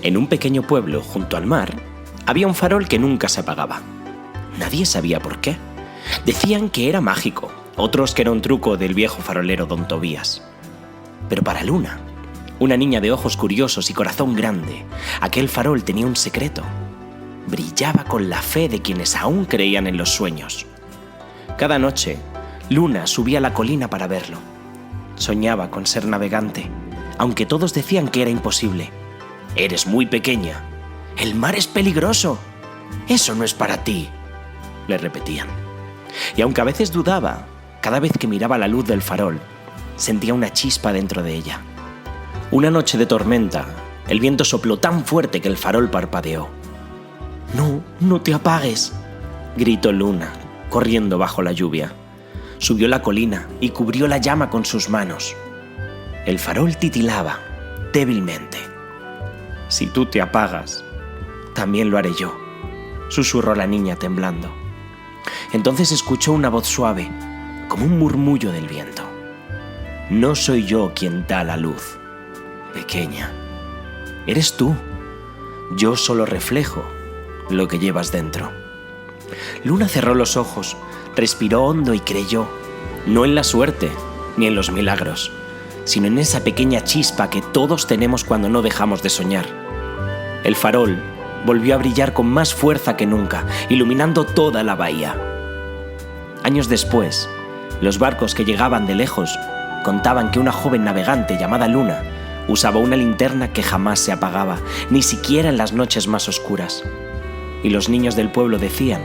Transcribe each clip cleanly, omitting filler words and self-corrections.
En un pequeño pueblo junto al mar había un farol que nunca se apagaba. Nadie sabía por qué. Decían que era mágico, otros que era un truco del viejo farolero Don Tobías. Pero para Luna, una niña de ojos curiosos y corazón grande, aquel farol tenía un secreto. Brillaba con la fe de quienes aún creían en los sueños. Cada noche, Luna subía a la colina para verlo. Soñaba con ser navegante, aunque todos decían que era imposible. «Eres muy pequeña. El mar es peligroso. Eso no es para ti», le repetían. Y aunque a veces dudaba, cada vez que miraba la luz del farol, sentía una chispa dentro de ella. Una noche de tormenta, el viento sopló tan fuerte que el farol parpadeó. «No, no te apagues», gritó Luna, corriendo bajo la lluvia. Subió la colina y cubrió la llama con sus manos. El farol titilaba, débilmente. «Si tú te apagas, también lo haré yo», susurró la niña temblando. Entonces escuchó una voz suave, como un murmullo del viento. «No soy yo quien da la luz, pequeña. Eres tú. Yo solo reflejo lo que llevas dentro». Luna cerró los ojos, respiró hondo y creyó, no en la suerte ni en los milagros, sino en esa pequeña chispa que todos tenemos cuando no dejamos de soñar. El farol volvió a brillar con más fuerza que nunca, iluminando toda la bahía. Años después, los barcos que llegaban de lejos contaban que una joven navegante llamada Luna usaba una linterna que jamás se apagaba, ni siquiera en las noches más oscuras. Y los niños del pueblo decían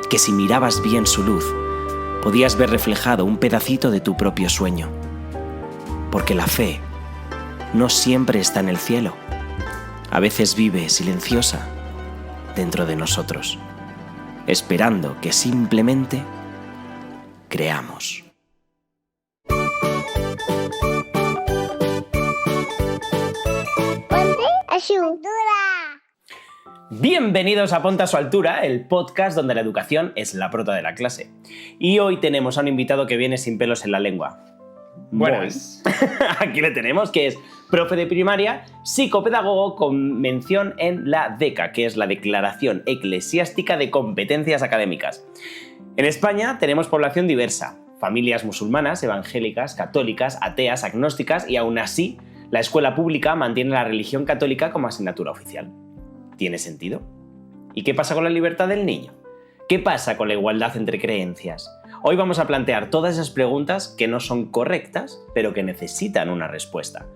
que si mirabas bien su luz, podías ver reflejado un pedacito de tu propio sueño. Porque la fe no siempre está en el cielo. A veces vive silenciosa dentro de nosotros, esperando que simplemente creamos. Bienvenidos a Ponte a su altura, el podcast donde la educación es la prota de la clase. Y hoy tenemos a un invitado que viene sin pelos en la lengua. Buenas. Aquí le tenemos, que es profe de primaria, psicopedagogo con mención en la DECA, que es la Declaración Eclesiástica de Competencias Académicas. En España tenemos población diversa, familias musulmanas, evangélicas, católicas, ateas, agnósticas, y aún así la escuela pública mantiene la religión católica como asignatura oficial. ¿Tiene sentido? ¿Y qué pasa con la libertad del niño? ¿Qué pasa con la igualdad entre creencias? Hoy vamos a plantear todas esas preguntas que no son correctas, pero que necesitan una respuesta.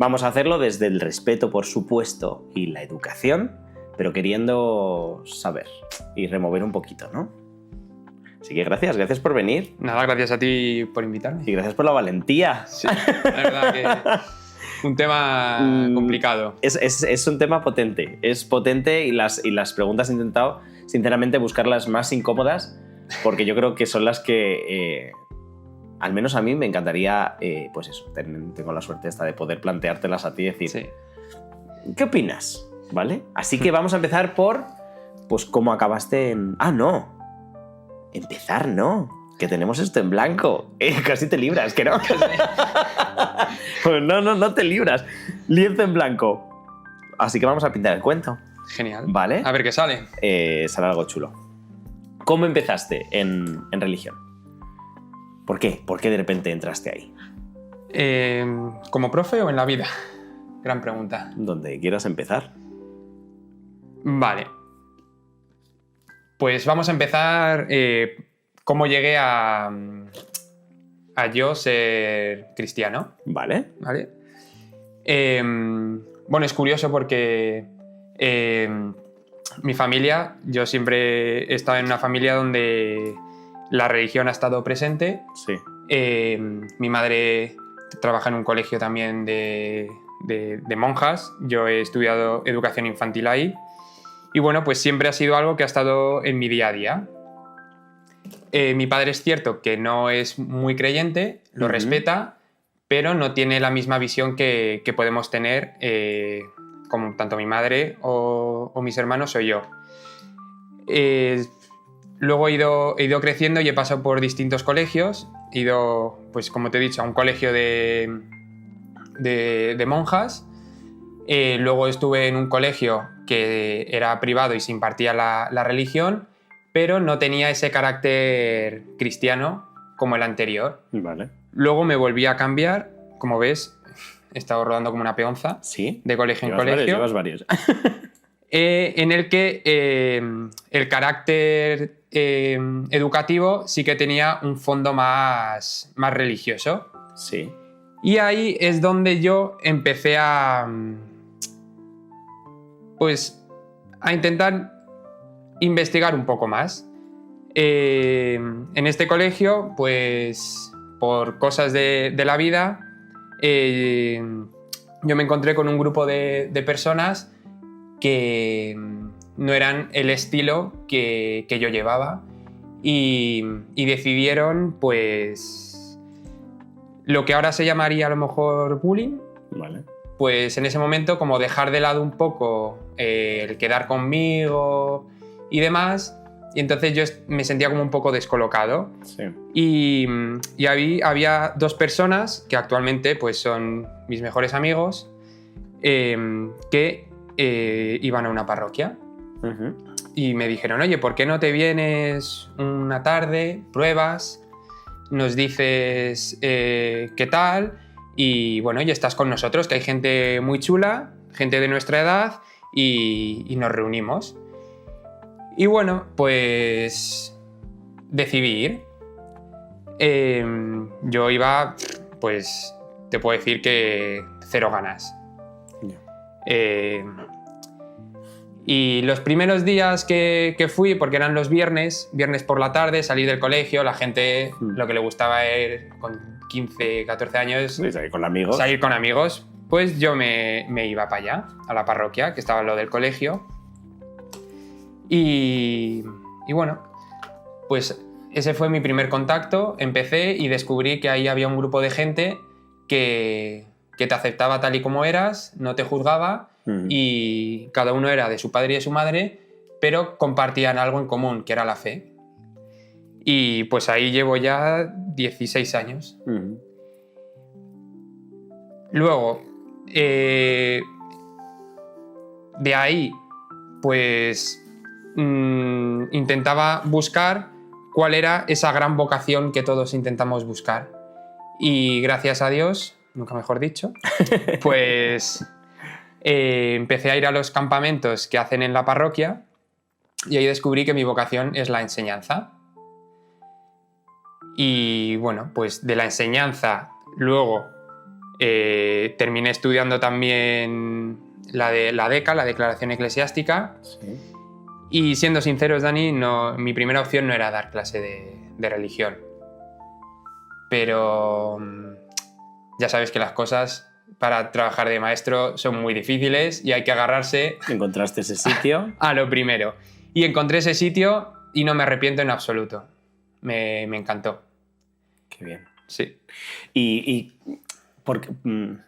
Vamos a hacerlo desde el respeto, por supuesto, y la educación, pero queriendo saber y remover un poquito, ¿no? Así que gracias por venir. Nada, gracias a ti por invitarme. Y gracias por la valentía. Sí, la verdad que un tema complicado. Es un tema potente. Es potente y las preguntas he intentado, sinceramente, buscarlas más incómodas, porque yo creo que son las que, al menos a mí, me encantaría, pues eso, tengo la suerte esta de poder planteártelas a ti y decir, Sí. ¿Qué opinas? ¿Vale? Así que vamos a empezar por, pues, cómo acabaste en... Ah, no. Empezar no, que tenemos esto en blanco. Casi te libras, que no. Pues no te libras. Lienzo en blanco. Así que vamos a pintar el cuento. Genial. ¿Vale? A ver qué sale. Sale algo chulo. ¿Cómo empezaste en religión? ¿Por qué? ¿Por qué de repente entraste ahí? ¿Como profe o en la vida? Gran pregunta. Donde quieras empezar. Vale. Pues vamos a empezar cómo llegué a yo ser cristiano. Vale. ¿Vale? Bueno, es curioso porque mi familia, yo siempre he estado en una familia donde la religión ha estado presente. Sí. Mi madre trabaja en un colegio también de monjas. Yo he estudiado educación infantil ahí. Y bueno, pues siempre ha sido algo que ha estado en mi día a día. Mi padre es cierto que no es muy creyente, lo respeta, pero no tiene la misma visión que podemos tener como tanto mi madre o mis hermanos o yo. Luego he ido creciendo y he pasado por distintos colegios. He ido, pues como te he dicho, a un colegio de monjas. Luego estuve en un colegio que era privado y se impartía la religión, pero no tenía ese carácter cristiano como el anterior. Vale. Luego me volví a cambiar, como ves, he estado rodando como una peonza, Sí. de colegio en Llevas colegio. Llevas varios. En el que el carácter educativo sí que tenía un fondo más religioso. Sí. Y ahí es donde yo empecé pues, a intentar investigar un poco más. En este colegio, pues, por cosas de la vida, yo me encontré con un grupo de personas que no eran el estilo que yo llevaba y decidieron, pues, lo que ahora se llamaría a lo mejor bullying. Vale. Pues en ese momento como dejar de lado un poco el quedar conmigo y demás, y entonces yo me sentía como un poco descolocado. Sí. Y había 2 personas que actualmente pues son mis mejores amigos que iban a una parroquia. Uh-huh. Y me dijeron, oye, ¿por qué no te vienes una tarde, pruebas, nos dices qué tal? Y bueno, ya estás con nosotros, que hay gente muy chula, gente de nuestra edad, y nos reunimos. Y bueno, pues decidí ir. Yo iba, pues te puedo decir que 0 ganas. Yeah. Y los primeros días que fui, porque eran los viernes por la tarde, salí del colegio, la gente lo que le gustaba era con 15, 14 años Sí, salir con amigos. salir con amigos, pues yo me iba para allá, a la parroquia, que estaba en lo del colegio. Y bueno, pues ese fue mi primer contacto. Empecé y descubrí que ahí había un grupo de gente que te aceptaba tal y como eras, no te juzgaba. Uh-huh. Y cada uno era de su padre y de su madre, pero compartían algo en común, que era la fe. Y pues ahí llevo ya 16 años. Uh-huh. Luego, de ahí, pues intentaba buscar cuál era esa gran vocación que todos intentamos buscar. Y gracias a Dios, nunca mejor dicho, pues empecé a ir a los campamentos que hacen en la parroquia y ahí descubrí que mi vocación es la enseñanza. Y bueno, pues de la enseñanza luego terminé estudiando también la DECA, la Declaración Eclesiástica. Sí. Y siendo sinceros, Dani, mi primera opción no era dar clase de religión. Pero ya sabes que las cosas para trabajar de maestro son muy difíciles y hay que agarrarse... ¿Encontraste ese sitio? A lo primero. Y encontré ese sitio y no me arrepiento en absoluto. Me encantó. Qué bien. Sí. Y porque,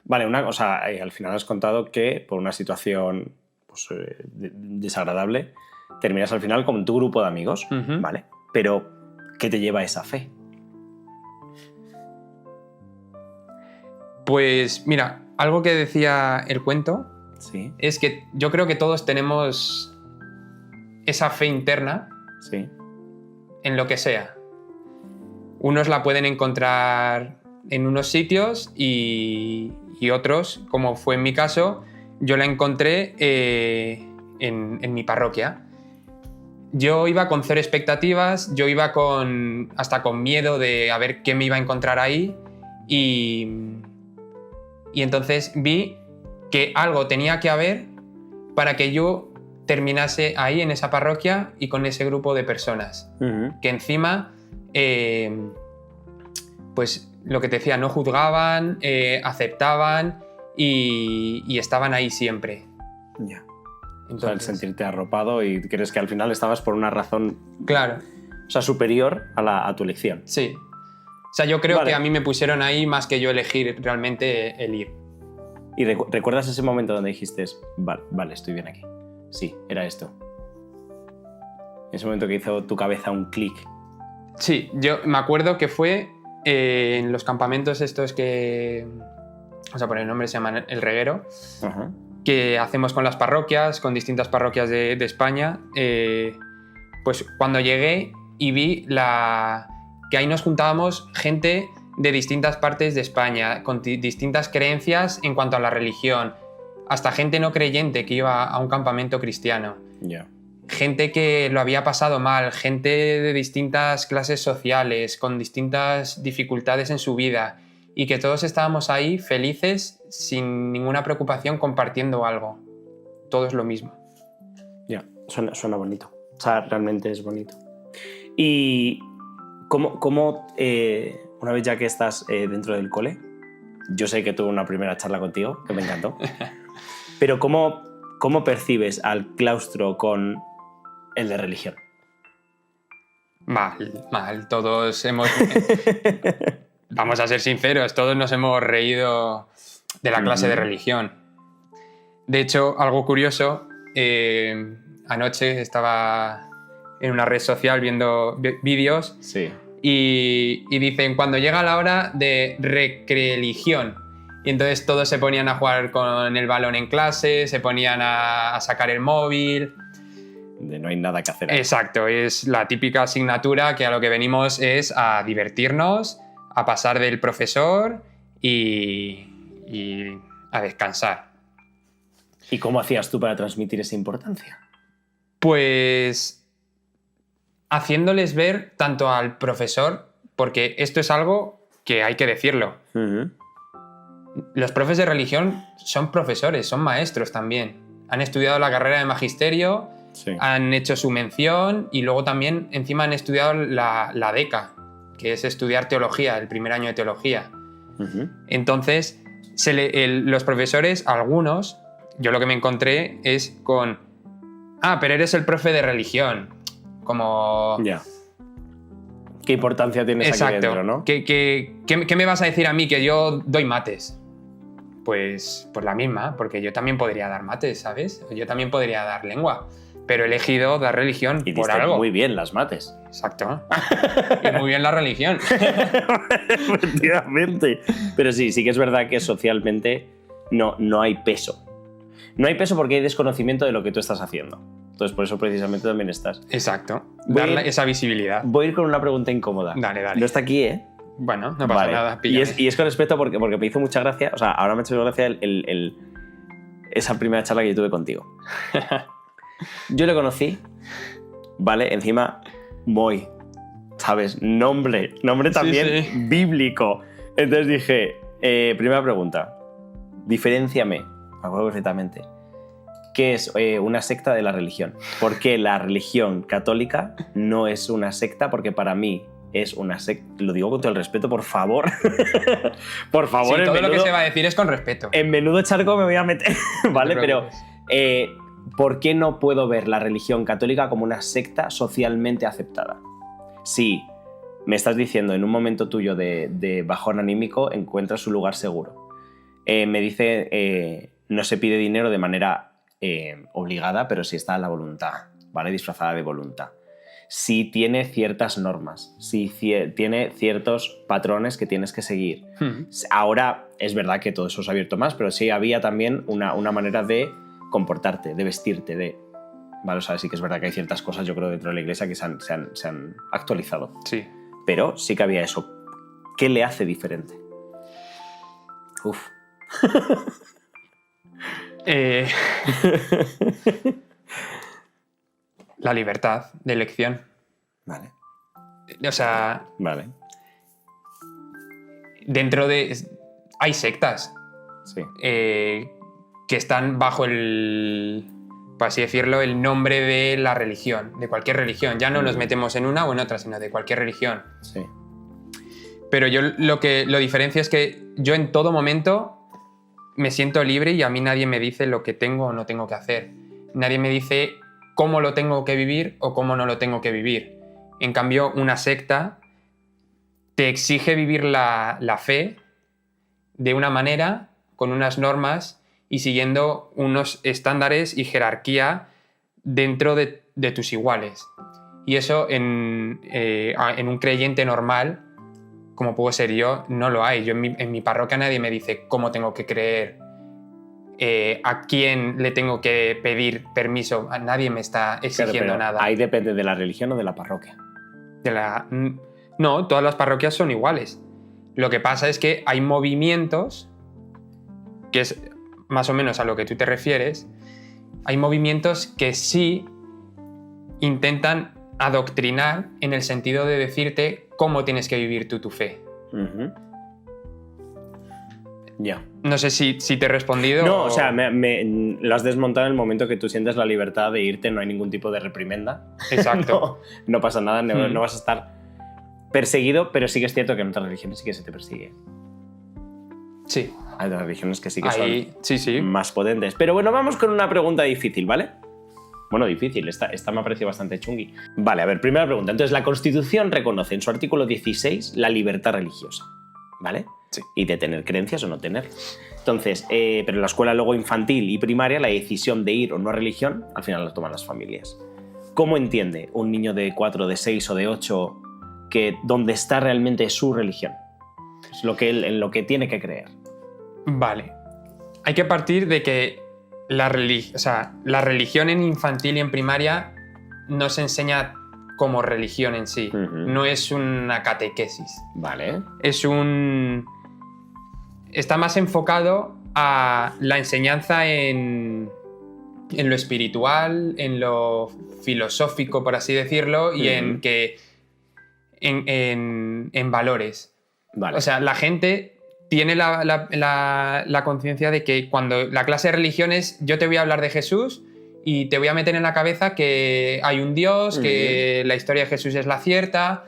vale, una cosa, al final has contado que por una situación pues, desagradable terminas al final con tu grupo de amigos, Uh-huh. ¿vale? Pero, ¿qué te lleva a esa fe? Pues mira, algo que decía el cuento Sí, es que yo creo que todos tenemos esa fe interna sí. en lo que sea. Unos la pueden encontrar en unos sitios y otros, como fue en mi caso, yo la encontré en mi parroquia. Yo iba con 0 expectativas, yo iba hasta con miedo de a ver qué me iba a encontrar ahí y entonces vi que algo tenía que haber para que yo terminase ahí en esa parroquia y con ese grupo de personas. Uh-huh. Que encima, pues lo que te decía, no juzgaban, aceptaban y estaban ahí siempre. Ya. Entonces, O sea, el sentirte arropado y crees que al final estabas por una razón, claro, o sea, superior a tu elección. sí. O sea, yo creo Vale. que a mí me pusieron ahí más que yo elegir realmente el ir. ¿Y recuerdas ese momento donde dijiste, vale, estoy bien aquí? Sí, era esto. Ese momento que hizo tu cabeza un clic. Sí, yo me acuerdo que fue en los campamentos estos que... Vamos a poner el nombre, se llaman El Reguero. Ajá. que hacemos con las parroquias, con distintas parroquias de España. Pues cuando llegué y vi que ahí nos juntábamos gente de distintas partes de España, con distintas creencias en cuanto a la religión, hasta gente no creyente que iba a un campamento cristiano. Ya. Gente que lo había pasado mal, gente de distintas clases sociales, con distintas dificultades en su vida, y que todos estábamos ahí felices, sin ninguna preocupación, compartiendo algo. Todo es lo mismo. Ya, suena bonito. O sea, realmente es bonito. Y ¿cómo una vez ya que estás dentro del cole, yo sé que tuve una primera charla contigo, que me encantó, pero ¿cómo percibes al claustro con el de religión? Mal. Todos hemos... Vamos a ser sinceros, todos nos hemos reído de la clase de religión. De hecho, algo curioso, anoche estaba en una red social viendo vídeos, sí, y dicen, cuando llega la hora de recreligión, y entonces todos se ponían a jugar con el balón en clase, se ponían a sacar el móvil. No hay nada que hacer ahí. Exacto, es la típica asignatura que a lo que venimos es a divertirnos, a pasar del profesor y a descansar. ¿Y cómo hacías tú para transmitir esa importancia? Pues haciéndoles ver tanto al profesor, porque esto es algo que hay que decirlo. Uh-huh. Los profes de religión son profesores, son maestros también. Han estudiado la carrera de magisterio, sí, han hecho su mención y luego también encima han estudiado la DECA, que es estudiar teología, el primer año de teología. uh-huh. Entonces, los profesores, algunos, yo lo que me encontré es con, pero eres el profe de religión. Como... Ya. ¿Qué importancia tienes exacto, aquí dentro, no? ¿Qué me vas a decir a mí que yo doy mates? Pues la misma, porque yo también podría dar mates, ¿sabes? Yo también podría dar lengua, pero he elegido dar religión y por diste algo. muy bien las mates. Exacto. Y muy bien la religión. Efectivamente. Pero sí que es verdad que socialmente no hay peso. No hay peso porque hay desconocimiento de lo que tú estás haciendo. Entonces, por eso precisamente también estás. Exacto. Darle esa visibilidad. Voy a ir con una pregunta incómoda. Dale. No está aquí, ¿eh? Bueno, no pasa nada. Y es con respeto porque me hizo mucha gracia. O sea, ahora me ha hecho gracia esa primera charla que yo tuve contigo. Yo le conocí, ¿vale? Encima, Moy, ¿sabes? Nombre también sí. bíblico. Entonces dije, primera pregunta, diferénciame, me acuerdo perfectamente, ¿qué es una secta de la religión? ¿Por qué la religión católica no es una secta? Porque para mí es una secta. Lo digo con todo el respeto, por favor. Por favor. Sí, todo lo que se va a decir es con respeto. En menudo charco me voy a meter, ¿vale? Pero ¿por qué no puedo ver la religión católica como una secta socialmente aceptada? Si me estás diciendo en un momento tuyo de bajón anímico encuentras un lugar seguro. Me dice, no se pide dinero de manera obligada, pero sí está la voluntad, ¿vale? Disfrazada de voluntad. Sí tiene ciertas normas, sí tiene ciertos patrones que tienes que seguir. Ahora es verdad que todo eso se ha abierto más, pero sí había también una manera de comportarte, de vestirte, ¿vale? O sea, sí que es verdad que hay ciertas cosas, yo creo, dentro de la iglesia que se han actualizado. Sí. Pero sí que había eso. ¿Qué le hace diferente? Uf. La libertad de elección. Vale. O sea, Vale. Dentro de... Hay sectas Sí. que están bajo el, por así decirlo, el nombre de la religión, de cualquier religión. Ya no nos metemos en una o en otra, sino de cualquier religión. Sí. Pero yo lo diferencio es que yo en todo momento me siento libre y a mí nadie me dice lo que tengo o no tengo que hacer. Nadie me dice cómo lo tengo que vivir o cómo no lo tengo que vivir. En cambio, una secta te exige vivir la fe de una manera, con unas normas y siguiendo unos estándares y jerarquía dentro de tus iguales. Y eso en un creyente normal, como puedo ser yo, no lo hay. Yo en mi parroquia nadie me dice cómo tengo que creer a quién le tengo que pedir permiso. A nadie me está exigiendo Claro, pero nada. ahí depende de la religión o de la parroquia. No, todas las parroquias son iguales. Lo que pasa es que hay movimientos, que es más o menos a lo que tú te refieres, hay movimientos que sí intentan adoctrinar en el sentido de decirte cómo tienes que vivir tú tu fe. Ujú. Ya. No sé si te he respondido. No, o sea, lo has desmontado en el momento que tú sientes la libertad de irte, no hay ningún tipo de reprimenda. Exacto. No pasa nada, no vas a estar perseguido, pero sí que es cierto que en otras religiones sí que se te persigue. Sí. Hay otras religiones que sí que Ahí, son sí. más potentes. Pero bueno, vamos con una pregunta difícil, ¿vale? Bueno, difícil, esta me ha parecido bastante chungui. Vale, a ver, primera pregunta. Entonces, la Constitución reconoce en su artículo 16 la libertad religiosa, ¿vale? Sí. Y de tener creencias o no tener. Entonces, pero en la escuela luego infantil y primaria, la decisión de ir o no a religión, al final la toman las familias. ¿Cómo entiende un niño de 4, de 6 o de 8 que donde está realmente su religión? Es en lo que tiene que creer. Vale. Hay que partir de que la religión en infantil y en primaria no se enseña como religión en sí. Uh-huh. No es una catequesis. Vale. Está más enfocado a la enseñanza en lo espiritual, en lo filosófico, por así decirlo, y Uh-huh. en valores. Vale. O sea, la gente tiene la conciencia de que cuando la clase de religiones yo te voy a hablar de Jesús y te voy a meter en la cabeza que hay un Dios, que la historia de Jesús es la cierta,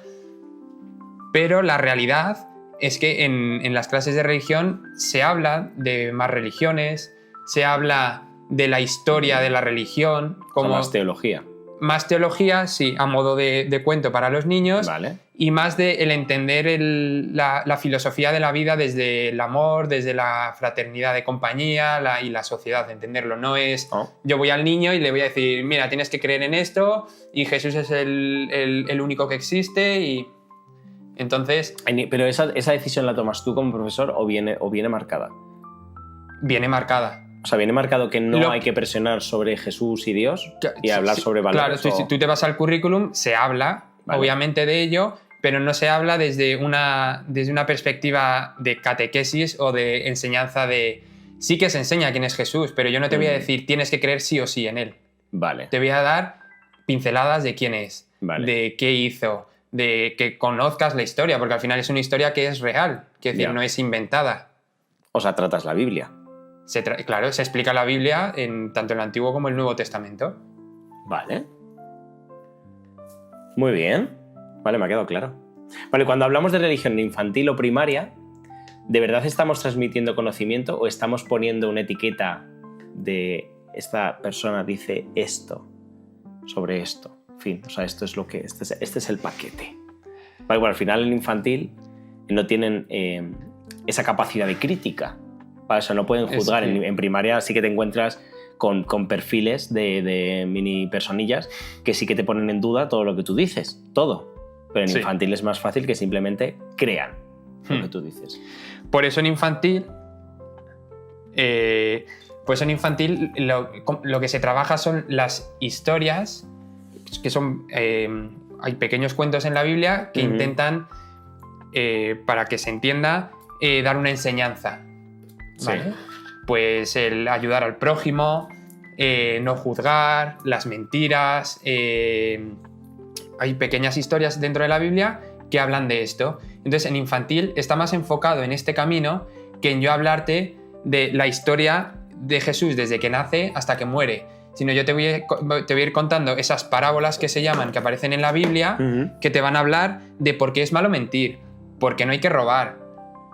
pero la realidad es que en las clases de religión se habla de más religiones, se habla de la historia de la religión, como más teología. Más teología, sí, a modo de cuento para los niños. Vale. Y más de el entender la filosofía de la vida desde el amor, desde la fraternidad de compañía y la sociedad, entenderlo. No es yo voy al niño y le voy a decir, mira, tienes que creer en esto y Jesús es el único que existe y entonces... Pero esa decisión la tomas tú como profesor o viene marcada. Viene marcada. O sea, viene marcado que no hay que presionar sobre Jesús y Dios y hablar sobre valores. Claro, si tú te vas al currículum, se habla, vale, obviamente de ello, pero no se habla desde una perspectiva de catequesis o de enseñanza de... Sí que se enseña quién es Jesús, pero yo no te voy a decir tienes que creer sí o sí en él. Vale. Te voy a dar pinceladas de quién es, vale, de qué hizo, de que conozcas la historia, porque al final es una historia que es real, que es decir, no es inventada. O sea, tratas la Biblia. Claro, se explica la Biblia tanto en el Antiguo como el Nuevo Testamento. Vale. Muy bien. Vale, me ha quedado claro. Vale, cuando hablamos de religión infantil o primaria, ¿de verdad estamos transmitiendo conocimiento o estamos poniendo una etiqueta de esta persona dice esto sobre esto? En fin, o sea, esto es lo que... Este es el paquete. Vale, bueno, al final en infantil no tienen esa capacidad de crítica. Para eso no pueden juzgar. En primaria sí que te encuentras con perfiles de mini personillas que sí que te ponen en duda todo lo que tú dices, todo. Pero en infantil es más fácil que simplemente crean lo que tú dices. Por eso en infantil, lo que se trabaja son las historias, que son... hay pequeños cuentos en la Biblia que intentan, para que se entienda, dar una enseñanza. ¿Vale? Sí. Pues el ayudar al prójimo, no juzgar, las mentiras. Hay pequeñas historias dentro de la Biblia que hablan de esto. Entonces, en infantil está más enfocado en este camino que en yo hablarte de la historia de Jesús desde que nace hasta que muere. Sino yo te voy a ir contando esas parábolas que se llaman, que aparecen en la Biblia, que te van a hablar de por qué es malo mentir, por qué no hay que robar,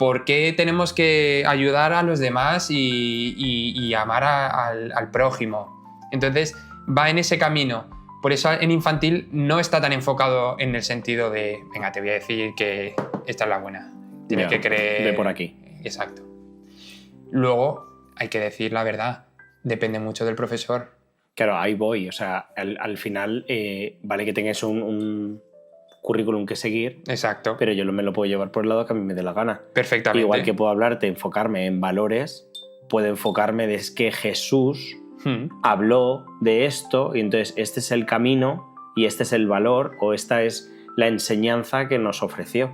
¿por qué tenemos que ayudar a los demás y amar al prójimo? Entonces, va en ese camino. Por eso en infantil no está tan enfocado en el sentido de, venga, te voy a decir que esta es la buena. Tienes que creer... Ve por aquí. Exacto. Luego, hay que decir la verdad. Depende mucho del profesor. Claro, ahí voy. O sea, al final, vale que tengas un currículum que seguir. Exacto. Pero yo me lo puedo llevar por el lado que a mí me dé la gana. Perfectamente. Igual que puedo hablarte, enfocarme en valores puedo enfocarme de es que Jesús habló de esto y entonces este es el camino y este es el valor o esta es la enseñanza que nos ofreció.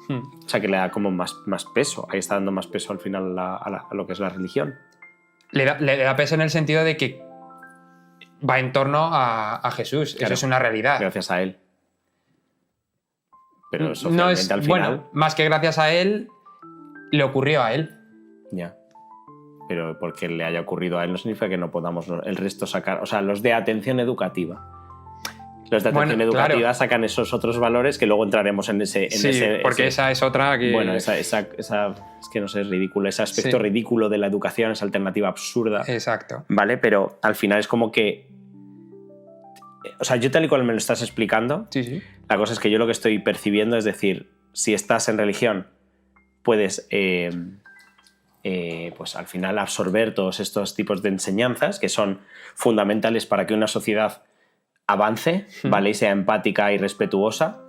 O sea, que le da como más peso. Ahí está dando más peso al final a lo que es la religión. Le da peso en el sentido de que va en torno a Jesús. Claro, eso es una realidad. Gracias a él. Pero socialmente al final... Bueno, más que gracias a él, le ocurrió a él. Ya. Pero porque le haya ocurrido a él no significa que no podamos el resto sacar... O sea, los de atención educativa. Los de atención educativa, claro, sacan esos otros valores que luego entraremos en ese... Porque esa es otra que... Bueno, esa es que no sé, es ridículo. Ese aspecto ridículo de la educación, esa alternativa absurda. Exacto. ¿Vale? Pero al final es como que... O sea, yo tal y cual me lo estás explicando, la cosa es que yo lo que estoy percibiendo es decir, si estás en religión, puedes... pues al final absorber todos estos tipos de enseñanzas que son fundamentales para que una sociedad avance, ¿vale? Y sea empática y respetuosa.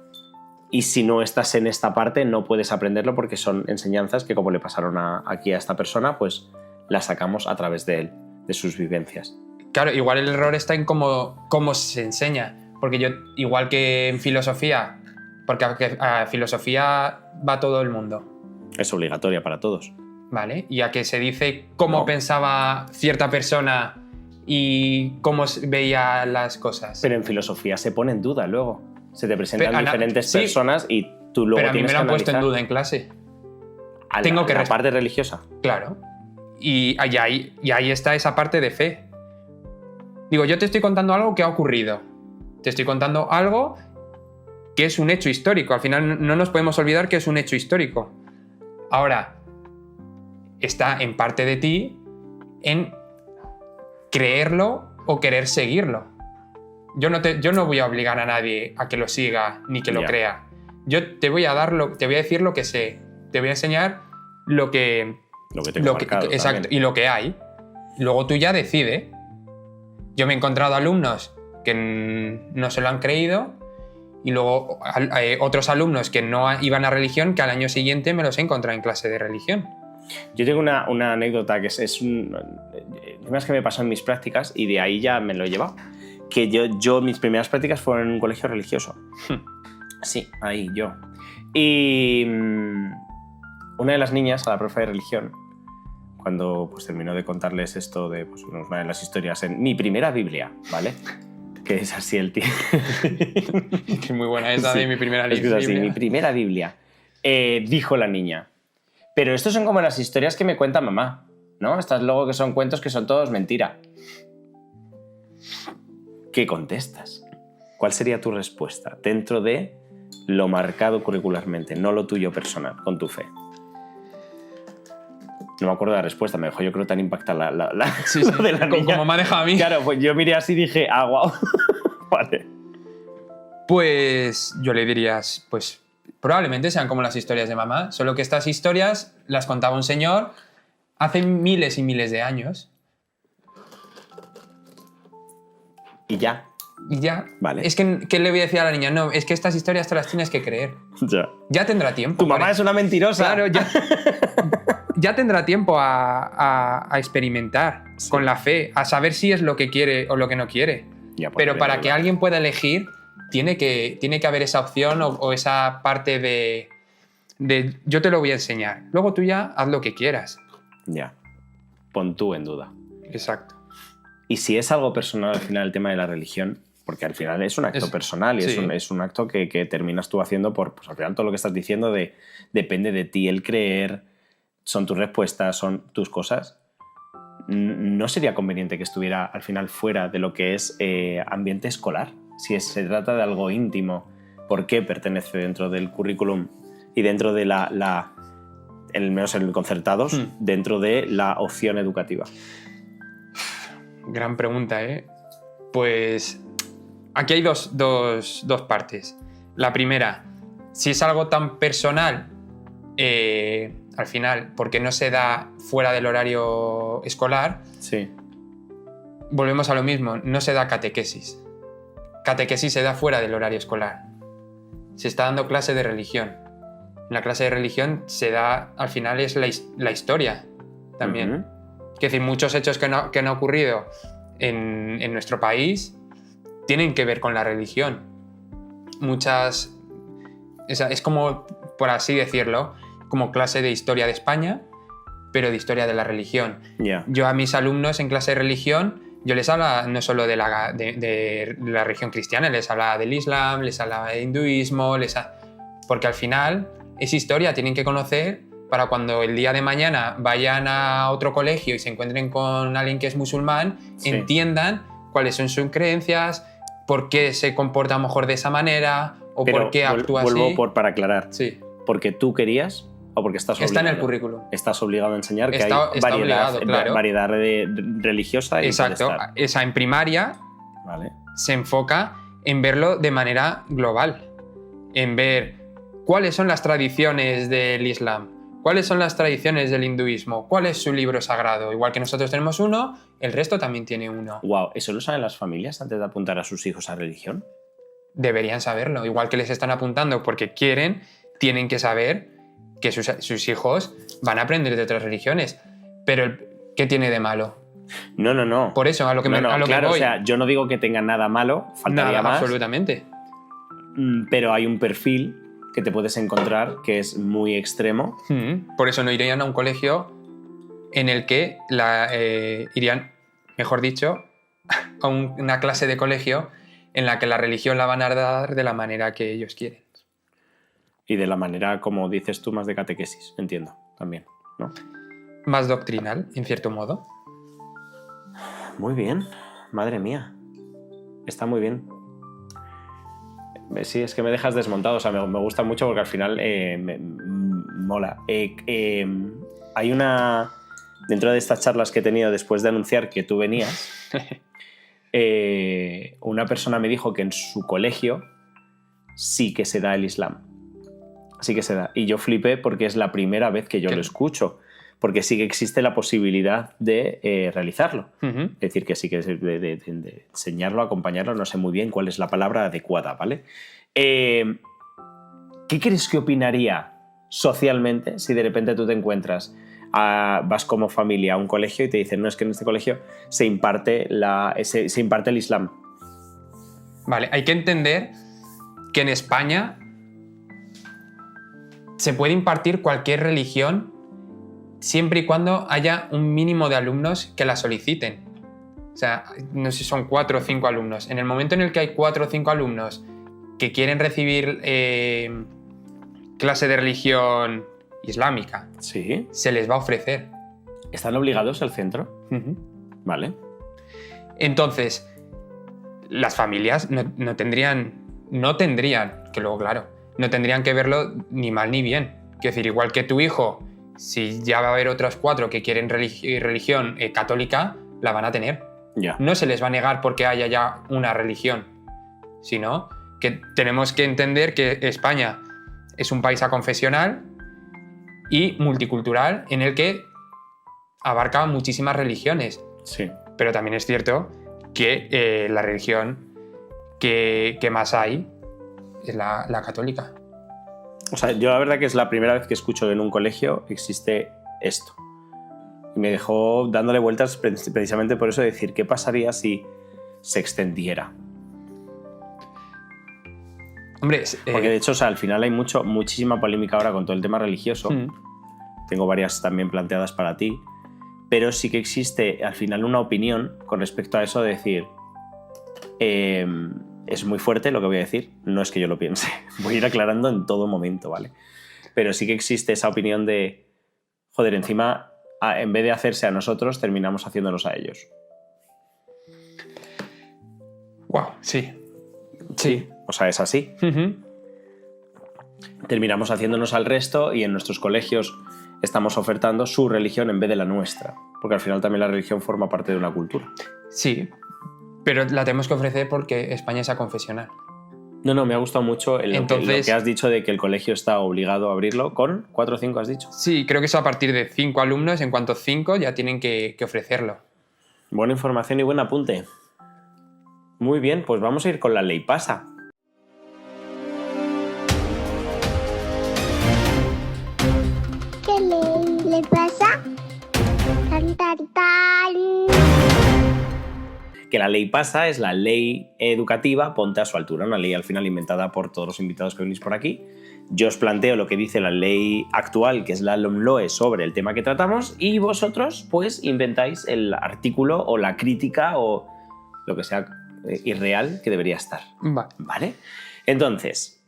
Y si no estás en esta parte, no puedes aprenderlo porque son enseñanzas que, como le pasaron aquí a esta persona, pues las sacamos a través de él, de sus vivencias. Claro, igual el error está en cómo se enseña. Porque yo, igual que en filosofía, porque a filosofía va todo el mundo. Es obligatoria para todos. ¿Vale? Y a que se dice cómo pensaba cierta persona y cómo veía las cosas. Pero en filosofía se pone en duda luego. Se te presentan diferentes personas y tú luego pero a mí tienes me lo han que puesto en duda en clase. Tengo que la parte religiosa. Claro. Y ahí está esa parte de fe. Digo, yo te estoy contando algo que ha ocurrido. Te estoy contando algo que es un hecho histórico. Al final no nos podemos olvidar que es un hecho histórico. Ahora, está en parte de ti en creerlo o querer seguirlo. Yo no voy a obligar a nadie a que lo siga ni que lo crea. Yo te voy a decir lo que sé. Te voy a enseñar lo que tengo marcado. Exacto, y lo que hay. Luego tú ya decides. Yo me he encontrado alumnos que no se lo han creído y luego otros alumnos que no iban a religión que al año siguiente me los he encontrado en clase de religión. Yo tengo una anécdota que es unas que me pasó en mis prácticas y de ahí ya me lo he llevado. Que yo mis primeras prácticas fueron en un colegio religioso. Sí, ahí yo. Y una de las niñas, a la profe de religión, cuando pues terminó de contarles esto de pues, una de las historias en mi primera Biblia, ¿vale? Que es así el tío. Es muy buena esa de mi primera Biblia. Es así, mi primera Biblia. Dijo la niña, pero estos son como las historias que me cuenta mamá, ¿no? Estas luego que son cuentos que son todos mentira. ¿Qué contestas? ¿Cuál sería tu respuesta dentro de lo marcado curricularmente, no lo tuyo personal, con tu fe? No me acuerdo de la respuesta, me dejó yo creo tan impactada lo de la niña. Como me ha dejado a mí. Claro, pues yo miré así y dije, guau. Vale. Pues yo le dirías, pues probablemente sean como las historias de mamá, solo que estas historias las contaba un señor hace miles y miles de años. Y ya. Vale. Es que, ¿qué le voy a decir a la niña? No, es que estas historias te las tienes que creer. Ya tendrá tiempo. Tu mamá es una mentirosa. Claro, ya tendrá tiempo a experimentar con la fe, a saber si es lo que quiere o lo que no quiere. Pero para que alguien pueda elegir, tiene que haber esa opción o esa parte de yo te lo voy a enseñar. Luego tú ya haz lo que quieras. Ya. Pon tú en duda. Exacto. Y si es algo personal al final el tema de la religión, porque al final es un acto personal y es un acto que terminas tú haciendo por, pues al final todo lo que estás diciendo depende de ti el creer, son tus respuestas, son tus cosas. ¿No sería conveniente que estuviera al final fuera de lo que es ambiente escolar? Si se trata de algo íntimo, ¿por qué pertenece dentro del currículum y dentro de al menos en el concertados, dentro de la opción educativa? Gran pregunta, ¿eh? Pues aquí hay dos partes. La primera, si es algo tan personal, al final, porque no se da fuera del horario escolar, volvemos a lo mismo, no se da catequesis. Catequesis se da fuera del horario escolar. Se está dando clase de religión. En la clase de religión se da, al final es la historia también. Quiero decir, muchos hechos que han ocurrido en nuestro país tienen que ver con la religión. Muchas... Es como, por así decirlo, como clase de historia de España, pero de historia de la religión. Ya. Yo a mis alumnos en clase de religión, yo les hablaba no solo de la religión cristiana, les hablaba del Islam, les hablaba del hinduismo, porque al final es historia, tienen que conocer para cuando el día de mañana vayan a otro colegio y se encuentren con alguien que es musulmán, Sí. entiendan cuáles son sus creencias, por qué se comporta a lo mejor de esa manera o Pero por qué actúa así. vuelvo para aclarar. Sí, ¿Porque tú querías o porque estás obligado? está en el currículum. Estás obligado a enseñar que Está hay variedad, obligado, claro. variedad religiosa. Y Exacto. puede estar. Esa en primaria Vale. se enfoca en verlo de manera global, en ver cuáles son las tradiciones del Islam, cuáles son las tradiciones del hinduismo, cuál es su libro sagrado. Igual que nosotros tenemos uno, el resto también tiene uno. Wow, ¿eso lo saben las familias antes de apuntar a sus hijos a religión? Deberían saberlo. Igual que les están apuntando porque quieren, tienen que saber que sus hijos van a aprender de otras religiones. Pero, ¿qué tiene de malo? No. Por eso, a lo que No, a lo claro, que voy. o sea, yo no digo que tenga nada malo, faltaría Nada, más. absolutamente. Pero hay un perfil que te puedes encontrar que es muy extremo. Por eso no irían a un colegio en el que irían, mejor dicho, a una clase de colegio en la que la religión la van a dar de la manera que ellos quieren. Y de la manera, como dices tú, más de catequesis, entiendo, también, ¿no? Más doctrinal, en cierto modo. Muy bien, madre mía. Está muy bien. Sí, es que me dejas desmontado, o sea, me gusta mucho porque al final me mola. Hay una... Dentro de estas charlas que he tenido después de anunciar que tú venías, una persona me dijo que en su colegio sí que se da el Islam. Sí que se da. Y yo flipé porque es la primera vez que yo lo escucho. Porque sí que existe la posibilidad de realizarlo. Es decir, que sí que de enseñarlo, acompañarlo, no sé muy bien cuál es la palabra adecuada, ¿vale? ¿Qué crees que opinaría socialmente si de repente tú te encuentras, vas como familia a un colegio y te dicen, no, es que en este colegio se imparte el Islam? Vale, hay que entender que en España se puede impartir cualquier religión siempre y cuando haya un mínimo de alumnos que la soliciten. O sea, no sé si son 4 o 5 alumnos. En el momento en el que hay 4 o 5 alumnos que quieren recibir clase de religión islámica, Sí. se les va a ofrecer. ¿Están obligados al centro? Vale. Entonces, las familias no tendrían, que luego, claro, no tendrían que verlo ni mal ni bien. Quiero decir, igual que tu hijo, si ya va a haber otros 4 que quieren religión católica, la van a tener. Ya. No se les va a negar porque haya ya una religión, sino que tenemos que entender que España es un país aconfesional y multicultural en el que abarca muchísimas religiones. Sí. Pero también es cierto que la religión que más hay es la católica. O sea, yo la verdad que es la primera vez que escucho que en un colegio existe esto. Y me dejó dándole vueltas precisamente por eso de decir, ¿qué pasaría si se extendiera? Hombre, Porque de hecho, o sea, al final hay muchísima polémica ahora con todo el tema religioso. Tengo varias también planteadas para ti. Pero sí que existe al final una opinión con respecto a eso de decir, es muy fuerte lo que voy a decir, no es que yo lo piense, voy a ir aclarando en todo momento, ¿vale? Pero sí que existe esa opinión de, joder, encima, en vez de hacerse a nosotros, terminamos haciéndonos a ellos. Wow, sí. Sí. O sea, es así. Terminamos haciéndonos al resto y en nuestros colegios estamos ofertando su religión en vez de la nuestra. Porque al final también la religión forma parte de una cultura. Sí, pero la tenemos que ofrecer porque España es aconfesional. No, me ha gustado mucho lo que has dicho de que el colegio está obligado a abrirlo con 4 o 5, has dicho. Sí, creo que es a partir de 5 alumnos. En cuanto a 5 ya tienen que ofrecerlo. Buena información y buen apunte. Muy bien, pues vamos a ir con la ley pasa. ¿Qué le pasa? Tan, tan, tan. que la ley pasa, es la ley educativa, ponte a su altura, una ley al final inventada por todos los invitados que venís por aquí. Yo os planteo lo que dice la ley actual, que es la LOMLOE, sobre el tema que tratamos, y vosotros pues inventáis el artículo o la crítica o lo que sea irreal que debería estar. ¿Vale? Entonces,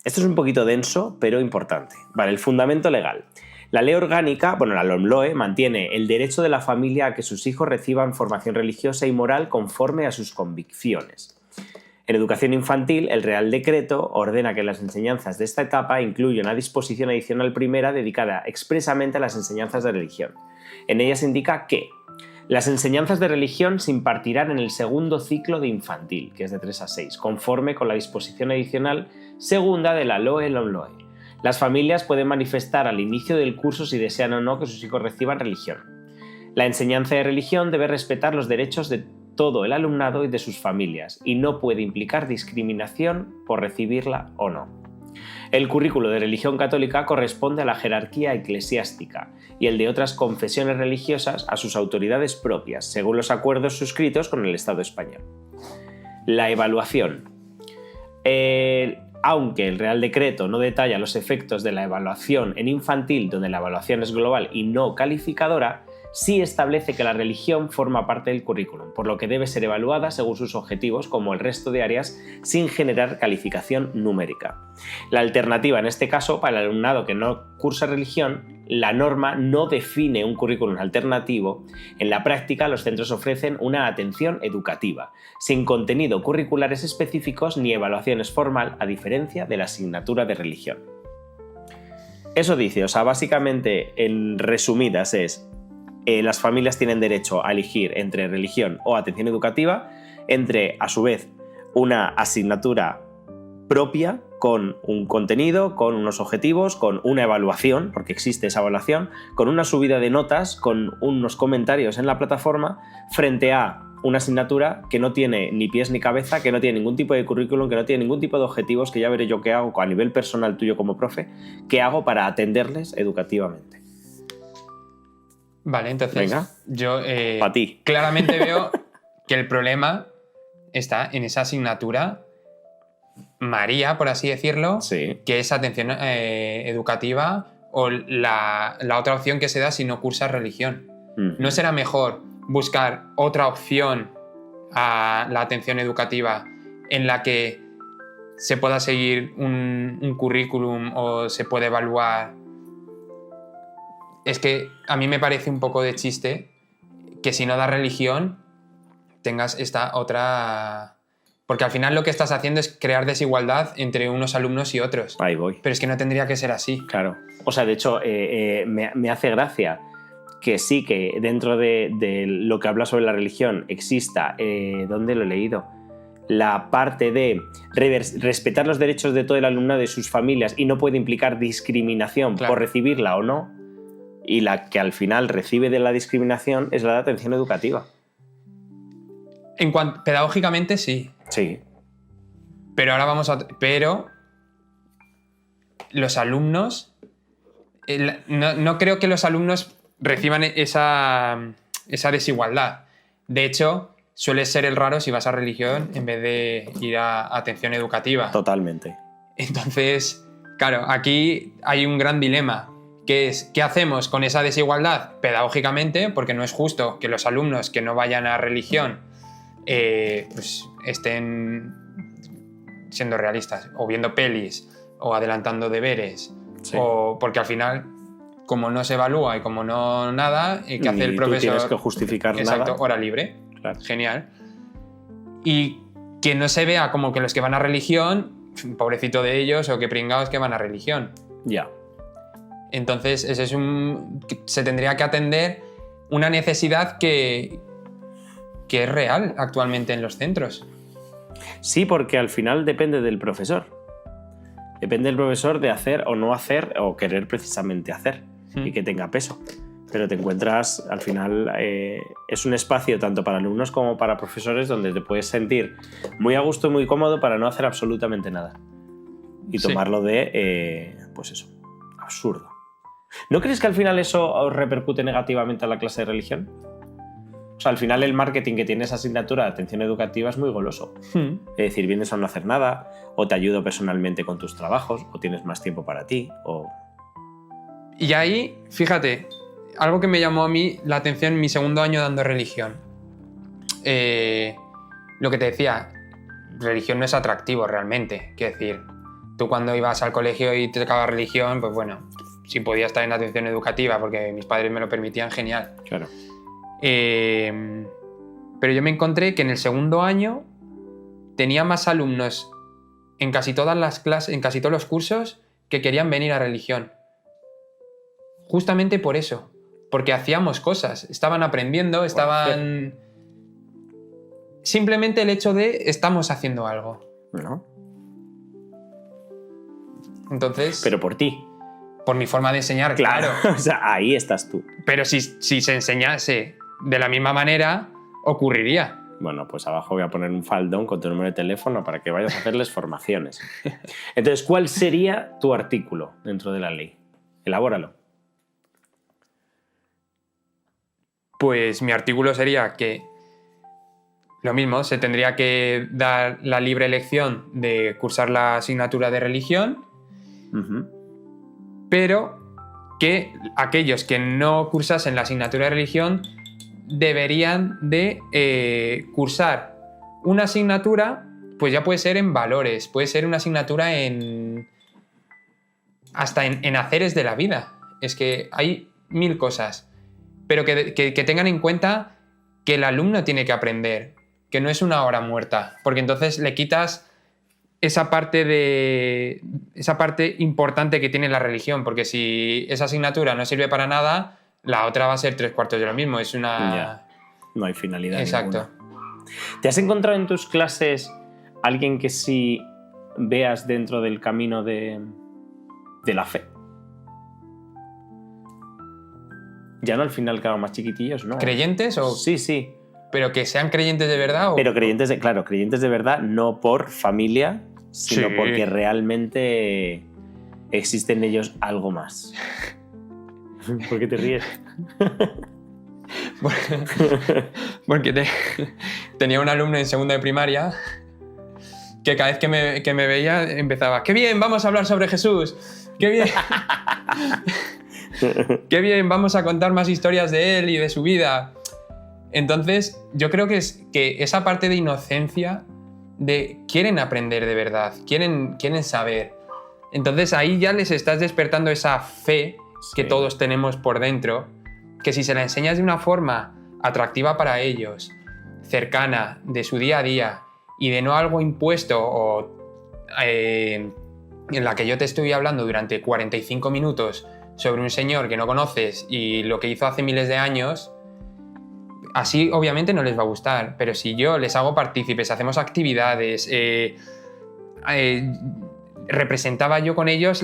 esto es un poquito denso, pero importante. Vale, el fundamento legal. La ley orgánica, bueno, la LOMLOE, mantiene el derecho de la familia a que sus hijos reciban formación religiosa y moral conforme a sus convicciones. En educación infantil, el Real Decreto ordena que las enseñanzas de esta etapa incluyen una disposición adicional primera dedicada expresamente a las enseñanzas de religión. En ella se indica que las enseñanzas de religión se impartirán en el segundo ciclo de infantil, que es de 3 a 6, conforme con la disposición adicional segunda de la LOMLOE. Las familias pueden manifestar al inicio del curso si desean o no que sus hijos reciban religión. La enseñanza de religión debe respetar los derechos de todo el alumnado y de sus familias y no puede implicar discriminación por recibirla o no. El currículo de religión católica corresponde a la jerarquía eclesiástica y el de otras confesiones religiosas a sus autoridades propias, según los acuerdos suscritos con el Estado español. La evaluación. Aunque el Real Decreto no detalla los efectos de la evaluación en infantil, donde la evaluación es global y no calificadora, sí establece que la religión forma parte del currículum, por lo que debe ser evaluada según sus objetivos como el resto de áreas sin generar calificación numérica. La alternativa en este caso, para el alumnado que no cursa religión, la norma no define un currículum alternativo. En la práctica, los centros ofrecen una atención educativa, sin contenido curriculares específicos ni evaluaciones formal, a diferencia de la asignatura de religión. Eso dice, o sea, básicamente, en resumidas es: las familias tienen derecho a elegir entre religión o atención educativa, entre, a su vez, una asignatura propia con un contenido, con unos objetivos, con una evaluación, porque existe esa evaluación, con una subida de notas, con unos comentarios en la plataforma, frente a una asignatura que no tiene ni pies ni cabeza, que no tiene ningún tipo de currículum, que no tiene ningún tipo de objetivos, que ya veré yo qué hago a nivel personal tuyo como profe, qué hago para atenderles educativamente. Vale, entonces venga, yo pa' ti. claramente veo que el problema está en esa asignatura María, por así decirlo, Sí. que es atención educativa, o la otra opción que se da si no cursas religión. ¿No será mejor buscar otra opción a la atención educativa en la que se pueda seguir un currículum o se puede evaluar? Es que a mí me parece un poco de chiste que si no das religión tengas esta otra... Porque al final lo que estás haciendo es crear desigualdad entre unos alumnos y otros. Ahí voy. Pero es que no tendría que ser así. Claro. O sea, de hecho, me hace gracia que sí, que dentro de lo que habla sobre la religión exista, ¿dónde lo he leído? La parte de respetar los derechos de todo el alumnado y sus familias y no puede implicar discriminación por recibirla o no. Y la que al final recibe de la discriminación es la de atención educativa. Pedagógicamente sí. Sí. Pero ahora vamos a... Pero los alumnos... No creo que los alumnos reciban esa desigualdad. De hecho, suele ser el raro si vas a religión en vez de ir a atención educativa. Totalmente. Entonces, claro, aquí hay un gran dilema, que es, ¿qué hacemos con esa desigualdad pedagógicamente? Porque no es justo que los alumnos que no vayan a religión pues estén siendo realistas, o viendo pelis, o adelantando deberes, sí. O porque al final, como no se evalúa y como no nada, ¿qué hace el profesor? Tienes que justificar exacto, nada. Hora libre. Claro. Genial. Y que no se vea como que los que van a religión, pobrecito de ellos, o que pringados que van a religión. Ya. Entonces, ese se tendría que atender una necesidad que es real actualmente en los centros. Sí, porque al final depende del profesor. Depende del profesor de hacer o no hacer o querer precisamente hacer y que tenga peso. Pero te encuentras, al final, es un espacio tanto para alumnos como para profesores donde te puedes sentir muy a gusto y muy cómodo para no hacer absolutamente nada. Y tomarlo de, pues eso, absurdo. ¿No crees que al final eso repercute negativamente a la clase de religión? O sea, al final el marketing que tiene esa asignatura de atención educativa es muy goloso. Es decir, vienes a no hacer nada, o te ayudo personalmente con tus trabajos, o tienes más tiempo para ti, o... Y ahí, fíjate, algo que me llamó a mí la atención en mi segundo año dando religión. Lo que te decía, religión no es atractivo realmente. Quiero decir, tú cuando ibas al colegio y te tocaba religión, pues bueno, si podía estar en atención educativa porque mis padres me lo permitían, genial. Claro. Pero yo me encontré que en el segundo año tenía más alumnos en casi todas las clases, en casi todos los cursos, que querían venir a religión. Justamente por eso. Porque hacíamos cosas, estaban aprendiendo, estaban... Simplemente el hecho de estamos haciendo algo. ¿No? Entonces... Pero por ti. Por mi forma de enseñar, claro. O sea, ahí estás tú. Pero si se enseñase de la misma manera, ocurriría. Bueno, pues abajo voy a poner un faldón con tu número de teléfono para que vayas a hacerles formaciones. Entonces, ¿cuál sería tu artículo dentro de la ley? Elabóralo. Pues mi artículo sería que lo mismo, se tendría que dar la libre elección de cursar la asignatura de religión, pero que aquellos que no cursasen la asignatura de religión deberían de cursar una asignatura, pues ya puede ser en valores, puede ser una asignatura hasta en haceres de la vida. Es que hay 1000 cosas, pero que tengan en cuenta que el alumno tiene que aprender, que no es una hora muerta, porque entonces le quitas esa parte importante que tiene la religión, porque si esa asignatura no sirve para nada, la otra va a ser 3/4 de lo mismo. Es una... Ya. No hay finalidad. Exacto. Ninguna. ¿Te has encontrado en tus clases alguien que sí veas dentro del camino de la fe? Ya no al final, claro, más chiquitillos, ¿no? ¿Creyentes o...? Sí, sí. ¿Pero que sean creyentes de verdad o...? Pero creyentes de verdad, no por familia, sino Sí. porque realmente existe en ellos algo más. ¿Por qué te ríes? Porque tenía un alumno en segundo de primaria que cada vez que me veía empezaba: ¡qué bien, vamos a hablar sobre Jesús! ¡Qué bien! ¡Qué bien, vamos a contar más historias de él y de su vida! Entonces, yo creo que esa parte de inocencia, de quieren aprender de verdad, quieren saber. Entonces ahí ya les estás despertando esa fe que Sí. todos tenemos por dentro, que si se la enseñas de una forma atractiva para ellos, cercana, de su día a día, y de no algo impuesto o en la que yo te estoy hablando durante 45 minutos sobre un señor que no conoces y lo que hizo hace miles de años, así obviamente no les va a gustar. Pero si yo les hago partícipes, hacemos actividades, representaba yo con ellos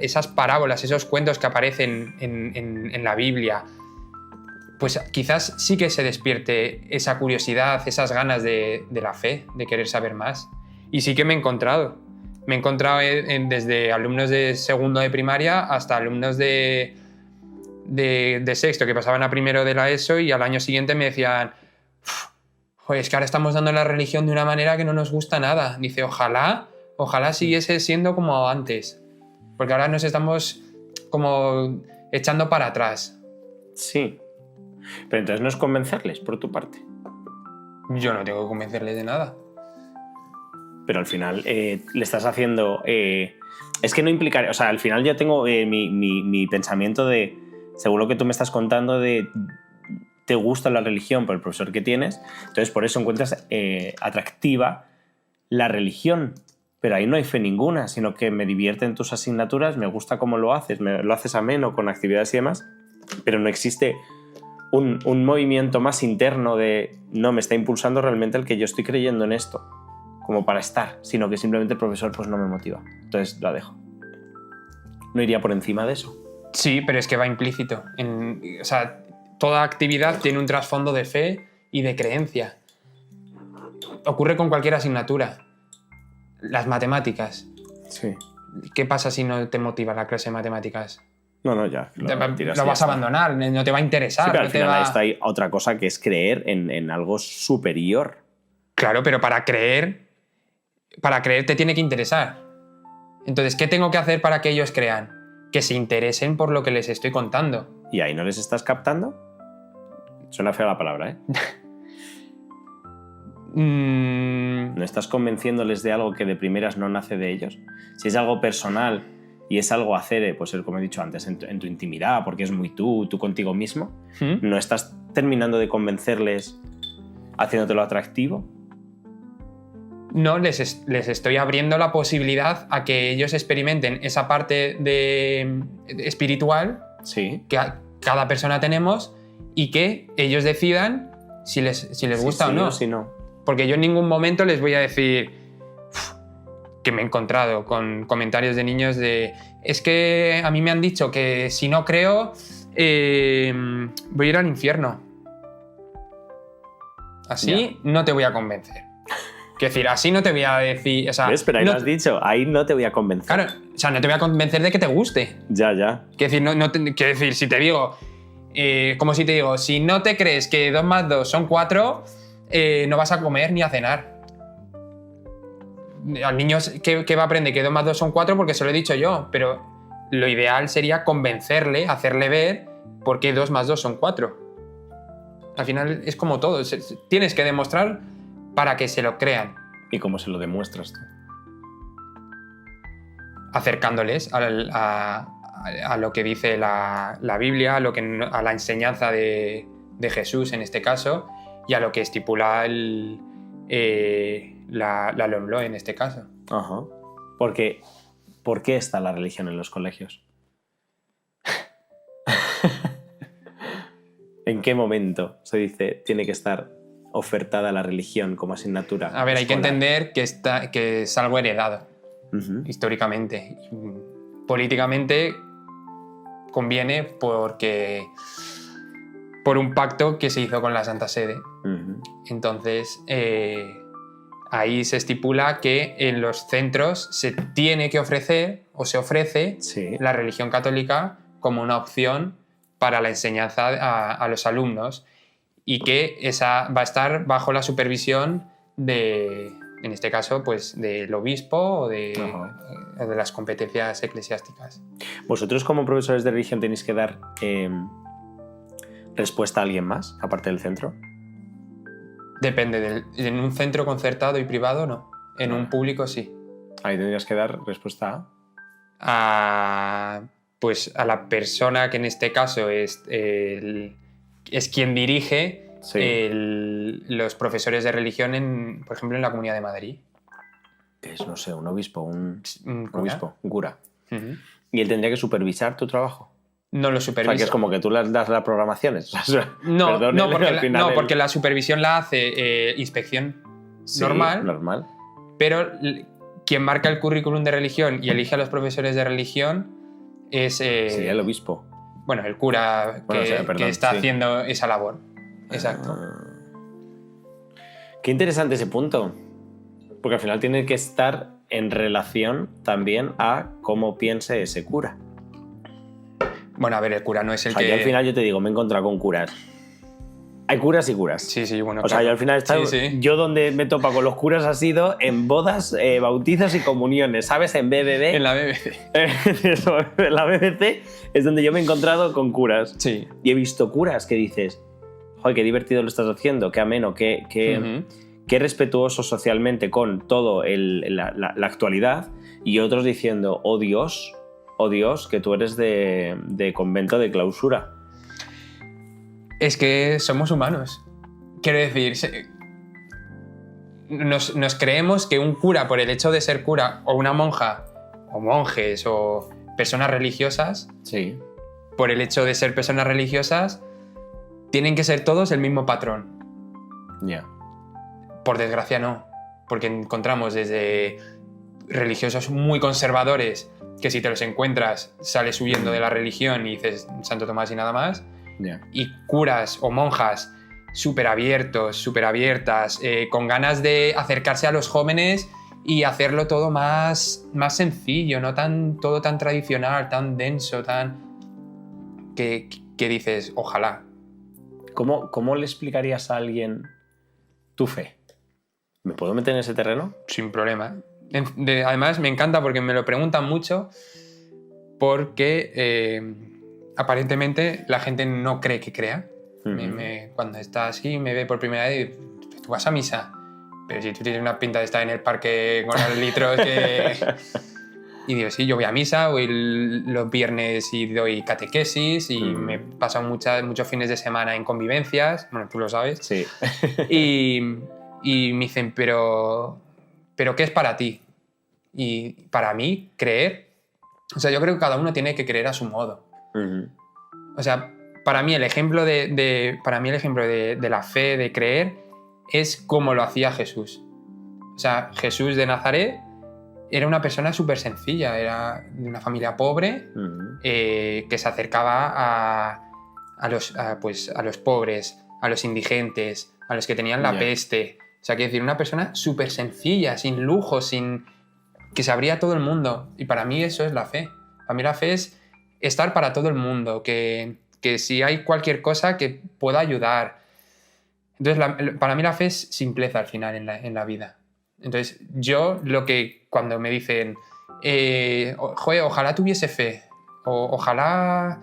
esas parábolas, esos cuentos que aparecen en la Biblia, pues quizás sí que se despierte esa curiosidad, esas ganas de la fe, de querer saber más. Y sí que me he encontrado desde alumnos de segundo de primaria hasta alumnos de sexto, que pasaban a primero de la ESO y al año siguiente me decían: joder, es que ahora estamos dando la religión de una manera que no nos gusta nada. Dice, ojalá siguiese siendo como antes, porque ahora nos estamos como echando para atrás. Sí. Pero entonces no es convencerles por tu parte. Yo no tengo que convencerles de nada. Pero al final le estás haciendo... es que no implicaría... O sea, al final yo tengo mi pensamiento de... Según lo que tú me estás contando, de te gusta la religión por el profesor que tienes, entonces por eso encuentras atractiva la religión. Pero ahí no hay fe ninguna, sino que me divierten tus asignaturas, me gusta cómo lo haces ameno con actividades y demás, pero no existe un movimiento más interno de no, me está impulsando realmente el que yo estoy creyendo en esto, como para estar, sino que simplemente el profesor pues no me motiva. Entonces la dejo. No iría por encima de eso. Sí, pero es que va implícito. O sea, toda actividad tiene un trasfondo de fe y de creencia. Ocurre con cualquier asignatura. Las matemáticas. Sí. ¿Qué pasa si no te motiva la clase de matemáticas? No, ya. Lo vas a abandonar, no te va a interesar. Sí, pero no al final va... está ahí otra cosa que es creer en algo superior. Claro, pero para creer te tiene que interesar. Entonces, ¿qué tengo que hacer para que ellos crean? Que se interesen por lo que les estoy contando. ¿Y ahí no les estás captando? Suena fea la palabra, ¿eh? ¿No estás convenciéndoles de algo que de primeras no nace de ellos? Si es algo personal y es algo hacer, pues como he dicho antes, en tu intimidad, porque es muy tú contigo mismo, ¿no estás terminando de convencerles haciéndotelo atractivo? No, les estoy abriendo la posibilidad a que ellos experimenten esa parte espiritual sí. que cada persona tenemos y que ellos decidan si les gusta o no. O si no. Porque yo en ningún momento les voy a decir que me he encontrado con comentarios de niños de es que a mí me han dicho que si no creo voy a ir al infierno. Así no te voy a convencer. Quiero decir, así no te voy a decir... O sea, ¿ves? Pero ahí lo has dicho, ahí no te voy a convencer. Claro, o sea, no te voy a convencer de que te guste. Ya. Quiero decir, quiero decir, si te digo... como si te digo, si no te crees que 2 más 2 son 4, no vas a comer ni a cenar. Al niño que va a aprender que 2 más 2 son 4 porque se lo he dicho yo, pero lo ideal sería convencerle, hacerle ver por qué 2 más 2 son 4. Al final es como todo, tienes que demostrar para que se lo crean. ¿Y cómo se lo demuestras tú? Acercándoles a lo que dice la Biblia, a la enseñanza de Jesús en este caso, y a lo que estipula la LOMLOE en este caso. Ajá. Porque, ¿por qué está la religión en los colegios? ¿En qué momento se dice tiene que estar ofertada la religión como asignatura? A ver, hay que escolar? entender que es algo heredado históricamente. Políticamente conviene por un pacto que se hizo con la Santa Sede. Entonces, ahí se estipula que en los centros se tiene que ofrecer o se ofrece la religión católica como una opción para la enseñanza a los alumnos y que esa va a estar bajo la supervisión en este caso, pues del obispo o de las competencias eclesiásticas. ¿Vosotros como profesores de religión tenéis que dar respuesta a alguien más, aparte del centro? Depende. En un centro concertado y privado, no. En un público, sí. Ahí tendrías que dar respuesta pues a la persona que en este caso es quien dirige los profesores de religión, por ejemplo, en la Comunidad de Madrid. Es, no sé, un obispo, un cura. ¿Y él tendría que supervisar tu trabajo? No lo supervisa. O sea, que es como que tú das las programaciones. No, porque la supervisión la hace inspección normal. Pero quien marca el currículum de religión y elige a los profesores de religión es... sería el obispo. Bueno, el cura que está haciendo esa labor. Exacto. Qué interesante ese punto. Porque al final tiene que estar en relación también a cómo piense ese cura. Bueno, a ver, el cura no es el que... Yo al final yo te digo, me he encontrado con curas. Hay curas y curas. Sí, bueno. O sea, yo al final yo donde me topa con los curas ha sido en bodas, bautizos y comuniones, ¿sabes? En BBB. En la BBC. En la BBC es donde yo me he encontrado con curas. Sí. Y he visto curas que dices, joder, qué divertido lo estás haciendo, qué ameno, qué respetuoso socialmente con todo la actualidad. Y otros diciendo, oh Dios, que tú eres de convento de clausura. Es que somos humanos. Quiero decir, nos creemos que un cura, por el hecho de ser cura, o una monja, o monjes, o personas religiosas, por el hecho de ser personas religiosas, tienen que ser todos el mismo patrón. Ya. Por desgracia no, porque encontramos desde religiosos muy conservadores, que si te los encuentras sales huyendo de la religión y dices Santo Tomás y nada más, y curas o monjas súper abiertos, súper abiertas, con ganas de acercarse a los jóvenes y hacerlo todo más sencillo, no todo tan tradicional, tan denso, que dices, ojalá. ¿Cómo le explicarías a alguien tu fe? ¿Me puedo meter en ese terreno? Sin problema. Además, me encanta porque me lo preguntan mucho porque aparentemente la gente no cree que crea. Cuando está así, me ve por primera vez y tú vas a misa. Pero si tú tienes una pinta de estar en el parque con los litros que... Y digo, sí, yo voy a misa, voy los viernes y doy catequesis y me paso muchos fines de semana en convivencias, bueno, tú lo sabes. Sí. Y me dicen, ¿pero qué es para ti? Y para mí, creer... O sea, yo creo que cada uno tiene que creer a su modo. O sea, para mí el ejemplo de la fe, de creer, es como lo hacía Jesús. O sea, Jesús de Nazaret era una persona súper sencilla, era de una familia pobre que se acercaba a los pobres, a los indigentes, a los que tenían la peste. O sea, quiero decir, una persona súper sencilla, sin lujo, que se abría a todo el mundo. Y para mí eso es la fe. Para mí la fe es estar para todo el mundo, que si hay cualquier cosa que pueda ayudar. Entonces, para mí la fe es simpleza al final en la vida. Entonces, cuando me dicen, joder, ojalá tuviese fe, o ojalá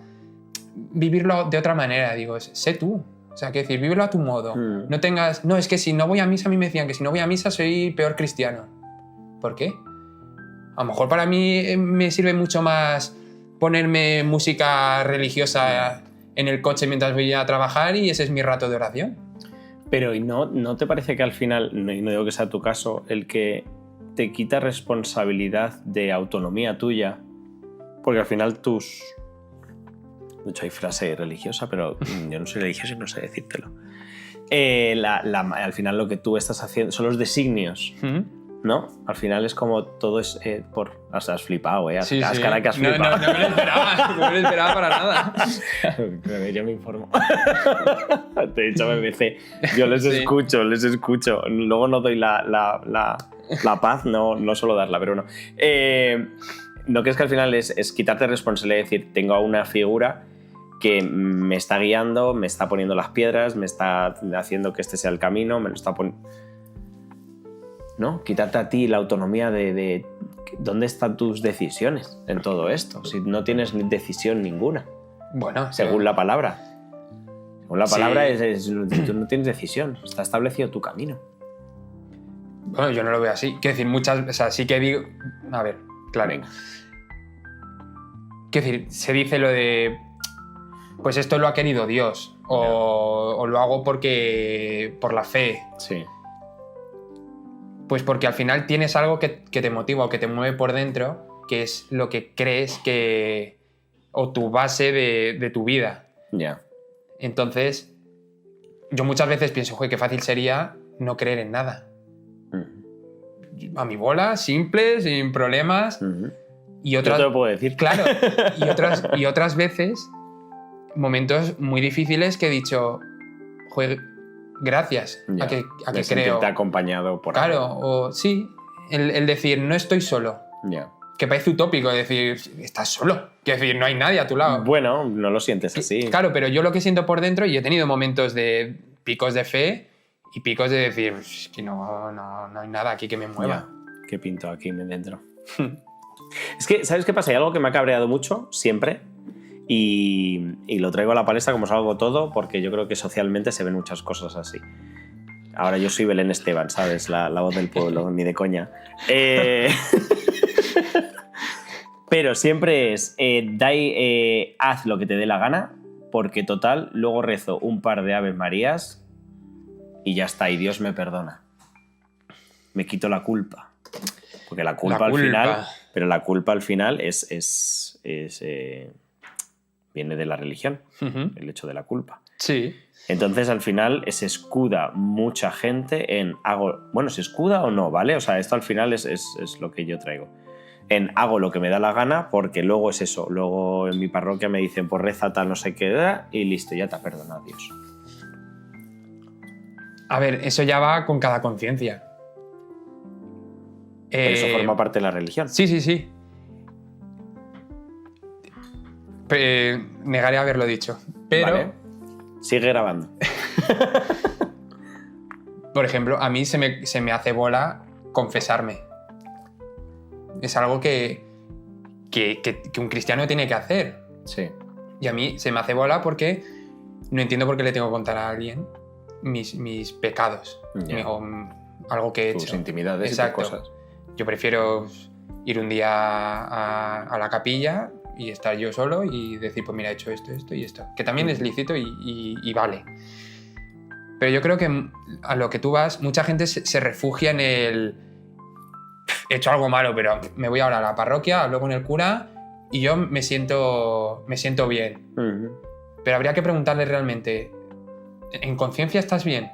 vivirlo de otra manera, digo, sé tú. O sea, quiero decir, vívelo a tu modo. No, es que si no voy a misa, a mí me decían que si no voy a misa soy peor cristiano. ¿Por qué? A lo mejor para mí me sirve mucho más ponerme música religiosa en el coche mientras voy a trabajar y ese es mi rato de oración. Pero ¿y no te parece que al final, no digo que sea tu caso, el que te quita responsabilidad de autonomía tuya? Porque al final de hecho hay frase religiosa, pero yo no soy religioso y no sé decírtelo. Al final lo que tú estás haciendo son los designios, ¿no? Al final es como todo es has flipado, ¿eh? Sí, has cara que has flipado. No me lo esperaba, no me lo esperaba para nada. Yo me informo. Te he dicho BBC. Yo les escucho. Luego no doy la paz, no suelo darla, pero bueno. ¿No crees que al final es quitarte responsabilidad? Es decir, tengo a una figura que me está guiando, me está poniendo las piedras, me está haciendo que este sea el camino, me lo está poniendo... ¿No? Quitarte a ti la autonomía de dónde están tus decisiones en todo esto, si no tienes decisión ninguna. Bueno, según la palabra. Según la palabra, tú no tienes decisión, está establecido tu camino. Bueno, yo no lo veo así. Quiero decir, o sea, sí que digo... A ver, claro. Venga. Quiero decir, se dice lo de... Pues esto lo ha querido Dios. O lo hago por la fe. Sí. Pues porque al final tienes algo que te motiva o que te mueve por dentro, que es lo que crees o tu base de tu vida. Ya. Entonces, yo muchas veces pienso, joder, qué fácil sería no creer en nada. A mi bola, simple, sin problemas. Y otras, yo te lo puedo decir. Claro. Y otras veces, momentos muy difíciles que he dicho, joder, gracias a que creo. Te ha acompañado por claro, algo. O sí, el decir, no estoy solo. Ya. Que parece utópico decir, estás solo. Quiero decir, no hay nadie a tu lado. Bueno, no lo sientes así. Claro, pero yo lo que siento por dentro, y he tenido momentos de picos de fe y picos de decir, es que no hay nada aquí que me mueva. Ya. ¿Qué pinto aquí dentro? Es que, ¿sabes qué pasa? Hay algo que me ha cabreado mucho, siempre, y lo traigo a la palestra como salgo todo, porque yo creo que socialmente se ven muchas cosas así. Ahora yo soy Belén Esteban, ¿sabes? La voz del pueblo, ni de coña. Pero siempre es, haz lo que te dé la gana, porque total, luego rezo un par de Aves Marías y ya está, y Dios me perdona. Me quito la culpa. Porque la culpa al final... Pero la culpa al final viene de la religión, el hecho de la culpa. Sí. Entonces, al final, se escuda mucha gente en bueno, ¿se escuda o no? ¿Vale? O sea, esto al final es lo que yo traigo. En hago lo que me da la gana, porque luego es eso. Luego en mi parroquia me dicen, pues reza tal, no sé qué, y listo, ya te ha perdonado Dios. A ver, eso ya va con cada conciencia. Pero eso forma parte de la religión. Sí. Negaré haberlo dicho. Pero, Vale. Sigue grabando. por ejemplo, a mí se me hace bola confesarme. Es algo que un cristiano tiene que hacer. Sí. Y a mí se me hace bola porque no entiendo por qué le tengo que contar a alguien mis pecados. Ya. O algo que he Tus hecho. intimidades Exacto. y tus cosas. Yo prefiero ir un día a la capilla y estar yo solo y decir, pues mira, he hecho esto, esto y esto. Que también es lícito y vale. Pero yo creo que a lo que tú vas, mucha gente se refugia en el... He hecho algo malo, pero me voy ahora a la parroquia, hablo con el cura y yo me siento bien. Uh-huh. Pero habría que preguntarle realmente, ¿en conciencia estás bien?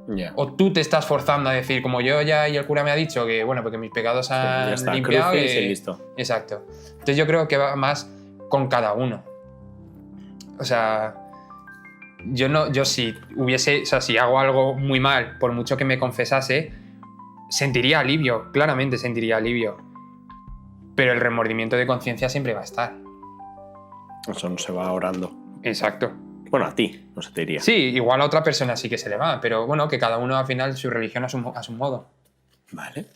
Ya. ¿O tú te estás forzando a decir, como yo ya y el cura me ha dicho, que bueno, porque mis pecados Sí, ya han está, limpiado? crucis y listo. Exacto. Entonces yo creo que va más con cada uno. O sea, yo si hubiese, o sea, si hago algo muy mal, por mucho que me confesase, sentiría alivio, claramente sentiría alivio. Pero el remordimiento de conciencia siempre va a estar. Eso no se va orando. Exacto. Bueno, a ti, no se te diría. Sí, igual a otra persona sí que se le va, pero bueno, que cada uno al final su religión a su modo. Vale.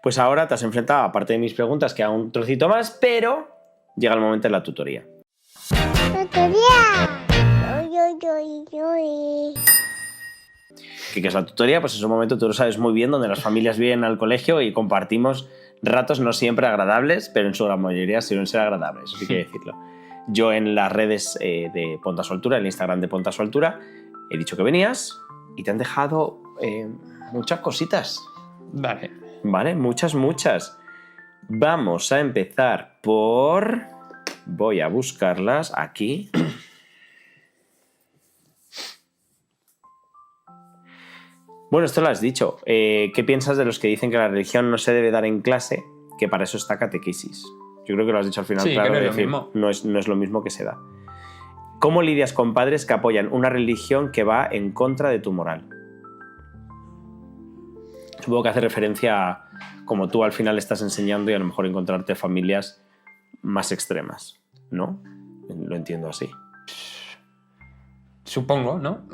Pues ahora te has enfrentado, aparte de mis preguntas, que a un trocito más, pero llega el momento de la tutoría. ¡Tutoría! Uy. ¿Qué es la tutoría? Pues es un momento, tú lo sabes muy bien, donde las familias vienen al colegio y compartimos ratos no siempre agradables, pero en su gran mayoría suelen ser agradables, eso sí que decirlo. Yo en las redes de Ponte a su Altura, el Instagram de Ponte a su Altura, he dicho que venías y te han dejado muchas cositas. Vale. Vale, muchas. Vamos a empezar por... Voy a buscarlas aquí. Bueno, esto lo has dicho. ¿Qué piensas de los que dicen que la religión no se debe dar en clase, que para eso está catequesis? Yo creo que lo has dicho al final, Sí, claro, que no es de lo decir, mismo. no es lo mismo que se da. ¿Cómo lidias con padres que apoyan una religión que va en contra de tu moral? Supongo que hace referencia a como tú al final estás enseñando y a lo mejor encontrarte familias más extremas, ¿no? Lo entiendo así. Supongo, ¿no?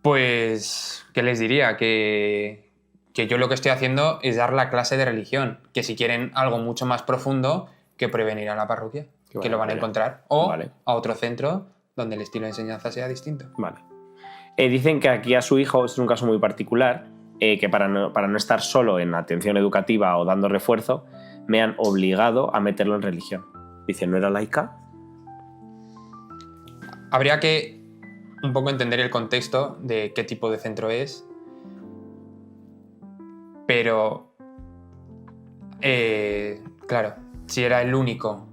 Pues, ¿qué les diría? Que yo lo que estoy haciendo es dar la clase de religión, que si quieren algo mucho más profundo, que prevenir a la parroquia, que lo van a encontrar, o Vale. a otro centro donde el estilo de enseñanza sea distinto. Vale. Dicen que aquí a su hijo, es un caso muy particular, que para no estar solo en atención educativa o dando refuerzo, me han obligado a meterlo en religión. Dice, ¿no era laica? Habría que un poco entender el contexto de qué tipo de centro es, pero claro, si era el único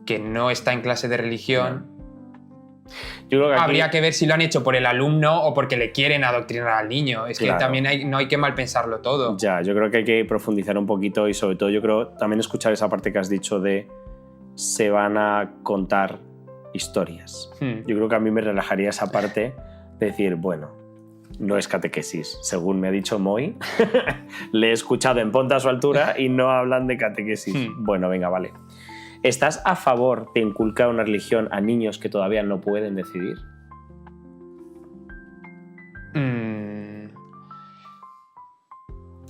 que no está en clase de religión, Yo creo que aquí... habría que ver si lo han hecho por el alumno o porque le quieren adoctrinar al niño. Es Claro. que también no hay que mal pensarlo todo. Ya, yo creo que hay que profundizar un poquito y sobre todo yo creo también escuchar esa parte que has dicho de se van a contar historias. Yo creo que a mí me relajaría esa parte de decir, bueno, no es catequesis, según me ha dicho Moy. Le he escuchado en Ponte a su Altura y no hablan de catequesis. Bueno, venga, vale. ¿Estás a favor de inculcar una religión a niños que todavía no pueden decidir?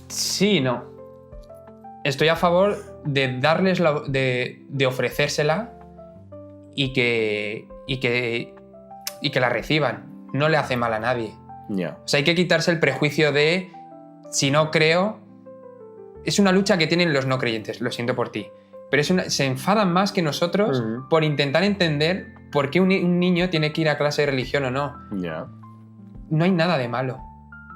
Sí, no. Estoy a favor de darles de ofrecérsela y que la reciban. No le hace mal a nadie. Ya. O sea, hay que quitarse el prejuicio de si no creo. Es una lucha que tienen los no creyentes, lo siento por ti. Pero se enfadan más que nosotros por intentar entender por qué un niño tiene que ir a clase de religión o no. Ya. No hay nada de malo.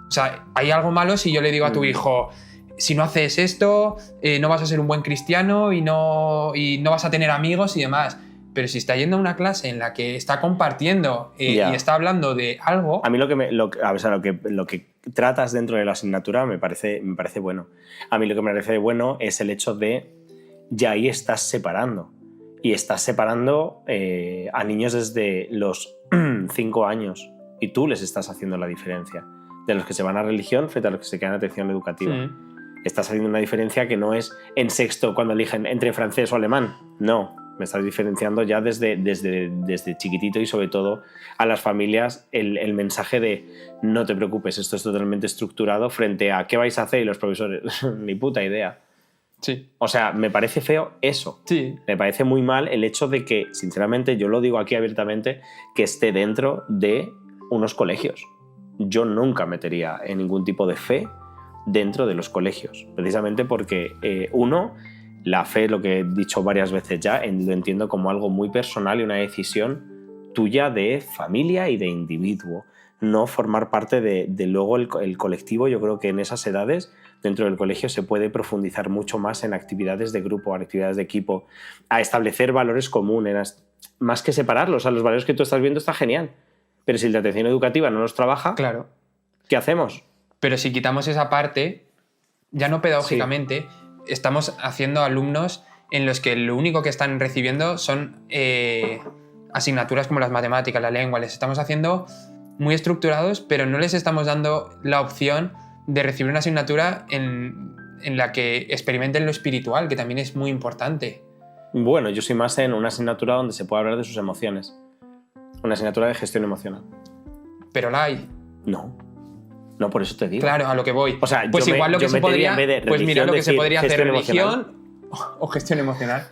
O sea, hay algo malo si yo le digo a tu hijo, si no haces esto, no vas a ser un buen cristiano y no vas a tener amigos y demás. Pero si está yendo a una clase en la que está compartiendo y está hablando de algo... A mí lo que tratas dentro de la asignatura me parece bueno. A mí lo que me parece bueno es el hecho de ya ahí estás separando. Y estás separando a niños desde los 5 años. Y tú les estás haciendo la diferencia. De los que se van a religión frente a los que se quedan en atención educativa. Estás haciendo una diferencia que no es en sexto cuando eligen entre francés o alemán. No. Me estás diferenciando ya desde chiquitito y sobre todo a las familias el mensaje de no te preocupes, esto es totalmente estructurado frente a ¿qué vais a hacer? Y los profesores, ni puta idea. Sí. O sea, me parece feo eso. Sí. Me parece muy mal el hecho de que, sinceramente, yo lo digo aquí abiertamente, que esté dentro de unos colegios. Yo nunca metería en ningún tipo de fe dentro de los colegios, precisamente porque, la fe, lo que he dicho varias veces ya, lo entiendo como algo muy personal y una decisión tuya de familia y de individuo, no formar parte de luego el colectivo. Yo creo que en esas edades, dentro del colegio, se puede profundizar mucho más en actividades de grupo, actividades de equipo, a establecer valores comunes, más que separarlos. O sea, los valores que tú estás viendo está genial, pero si la atención educativa no los trabaja, Claro. ¿qué hacemos? Pero si quitamos esa parte, ya no pedagógicamente, estamos haciendo alumnos en los que lo único que están recibiendo son asignaturas como las matemáticas, la lengua. Les estamos haciendo muy estructurados, pero no les estamos dando la opción de recibir una asignatura en la que experimenten lo espiritual, que también es muy importante. Bueno, yo soy más en una asignatura donde se puede hablar de sus emociones. Una asignatura de gestión emocional. Pero la hay. No, por eso te digo. Claro, a lo que voy. O sea, pues yo igual lo que se podría... Pues mira, lo que se podría hacer religión o gestión emocional.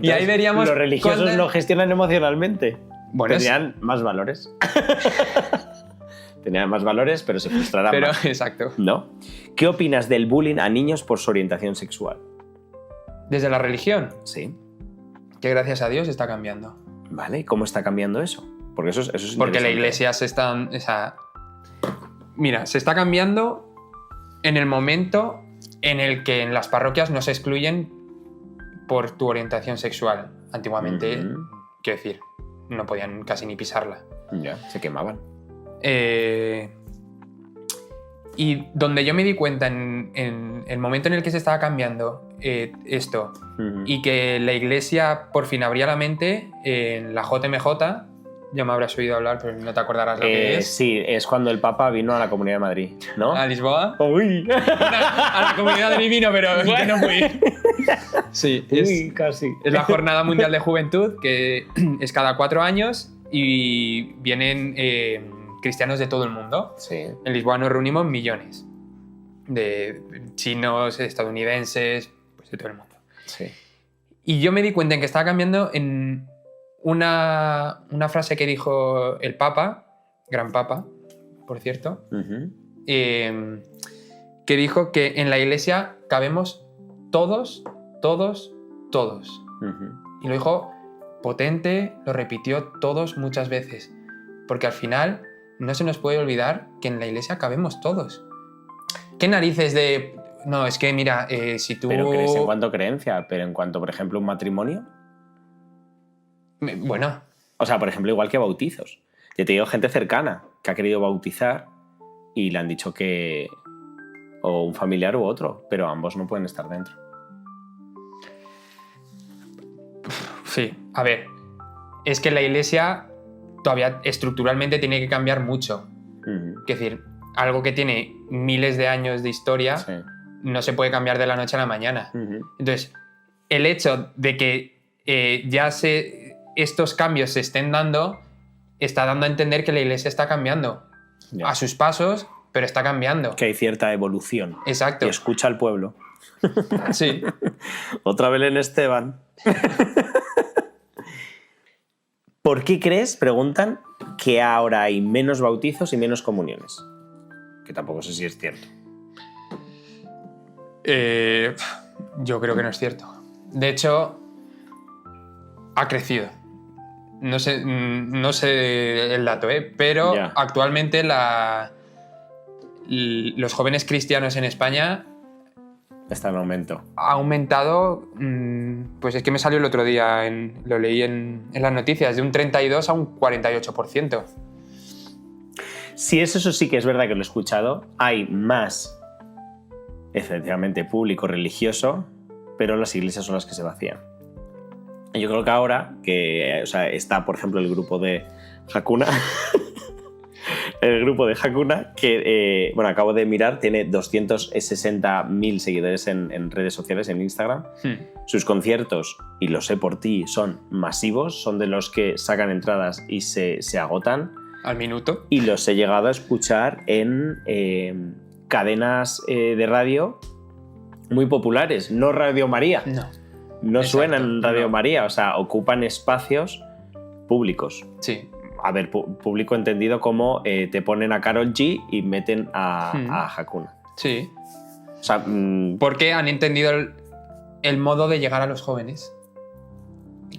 Y Y ahí veríamos... Los religiosos lo gestionan emocionalmente. Bueno, Tendrían más valores. Tenían más valores, pero se frustrarán pero, más. exacto. ¿No? ¿Qué opinas del bullying a niños por su orientación sexual? Desde la religión, Sí. que gracias a Dios está cambiando. Vale, ¿y cómo está cambiando eso? Porque eso es Porque la interesante. iglesia se está... Mira, se está cambiando en el momento en el que en las parroquias no se excluyen por tu orientación sexual. Antiguamente, quiero decir, no podían casi ni pisarla. Ya, se quemaban. Y donde yo me di cuenta en el momento en el que se estaba cambiando esto y que la iglesia por fin abría la mente en la JMJ, ya me habrás oído hablar, pero no te acordarás lo que es. Sí, es cuando el Papa vino a la Comunidad de Madrid, ¿no? ¿A Lisboa? ¡Uy! A la Comunidad de Madrid vino, pero que no fui. Sí, Uy, casi. es la Jornada Mundial de Juventud, que es cada 4 años y vienen cristianos de todo el mundo. Sí. En Lisboa nos reunimos millones de chinos, estadounidenses, pues de todo el mundo. Sí. Y yo me di cuenta en que estaba cambiando en una frase que dijo el Papa, Gran Papa, por cierto, que dijo que en la iglesia cabemos todos. Y lo dijo potente, lo repitió todos muchas veces, porque al final no se nos puede olvidar que en la iglesia cabemos todos. ¿Qué narices de...? No, es que mira, si tú... Pero crees en cuanto a creencia, pero en cuanto, por ejemplo, un matrimonio. Bueno. O sea, por ejemplo, igual que bautizos. Yo te digo gente cercana que ha querido bautizar y le han dicho que... O un familiar u otro, pero ambos no pueden estar dentro. Sí, a ver. Es que la iglesia todavía estructuralmente tiene que cambiar mucho. Es decir, algo que tiene miles de años de historia no se puede cambiar de la noche a la mañana. Entonces, el hecho de que estos cambios se estén dando, está dando a entender que la iglesia está cambiando. A sus pasos, pero está cambiando. Que hay cierta evolución. Exacto. Y escucha al pueblo. Sí. Otra Belén Esteban. ¿Por qué crees, preguntan, que ahora hay menos bautizos y menos comuniones? Que tampoco sé si es cierto. Yo creo que no es cierto. De hecho, ha crecido. No sé el dato, pero actualmente los jóvenes cristianos en España está en aumento. Ha aumentado, pues es que me salió el otro día, lo leí en las noticias, de un 32 a un 48%. Sí, eso sí que es verdad que lo he escuchado. Hay más, efectivamente, público religioso, pero las iglesias son las que se vacían. Yo creo que ahora que está, por ejemplo, el grupo de Hakuna, que, acabo de mirar, tiene 260.000 seguidores en redes sociales, en Instagram. Sus conciertos, y lo sé por ti, son masivos, son de los que sacan entradas y se agotan. Al minuto. Y los he llegado a escuchar en cadenas de radio muy populares, no Radio María. No suenan en Radio María, o sea, ocupan espacios públicos. Sí. A ver, público entendido como te ponen a Karol G y meten a Hakuna. Sí. O sea, porque han entendido el modo de llegar a los jóvenes,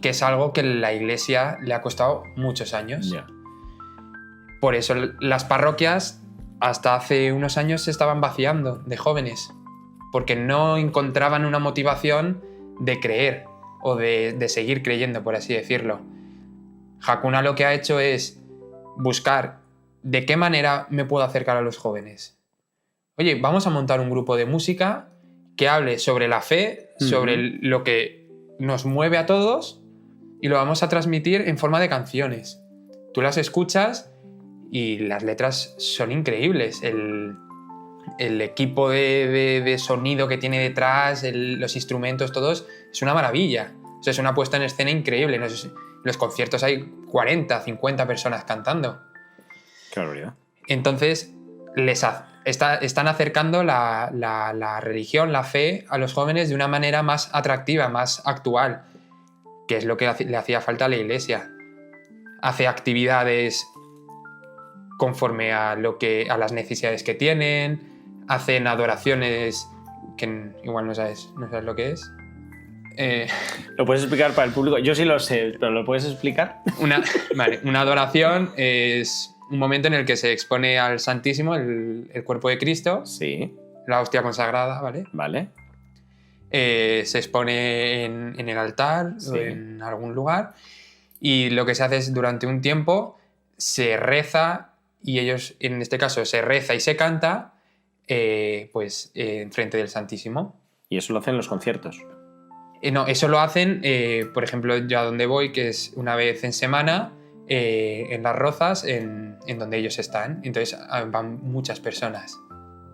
que es algo que la Iglesia le ha costado muchos años. Yeah. Por eso las parroquias hasta hace unos años se estaban vaciando de jóvenes, porque no encontraban una motivación de creer o de seguir creyendo, por así decirlo. Hakuna lo que ha hecho es buscar de qué manera me puedo acercar a los jóvenes. Oye, vamos a montar un grupo de música que hable sobre la fe, sobre lo que nos mueve a todos, y lo vamos a transmitir en forma de canciones. Tú las escuchas y las letras son increíbles. El equipo de sonido que tiene detrás, los instrumentos, todos, es una maravilla. O sea, es una puesta en escena increíble. En los conciertos hay 40, 50 personas cantando. Qué barbaridad. Entonces, están acercando la religión, la fe, a los jóvenes de una manera más atractiva, más actual, que es lo que le hacía falta a la Iglesia. Hace actividades conforme a las necesidades que tienen, hacen adoraciones que igual no sabes lo que es. ¿Lo puedes explicar para el público? Yo sí lo sé, pero ¿lo puedes explicar? Una adoración es un momento en el que se expone al Santísimo el cuerpo de Cristo, sí, la hostia consagrada, ¿vale? Vale. Se expone en el altar, sí, o en algún lugar, y lo que se hace es durante un tiempo se reza, y ellos, en este caso, se reza y se canta enfrente del Santísimo. ¿Y eso lo hacen en los conciertos? No, eso lo hacen, por ejemplo, yo a donde voy, que es una vez en semana, en Las Rozas, en donde ellos están. Entonces van muchas personas.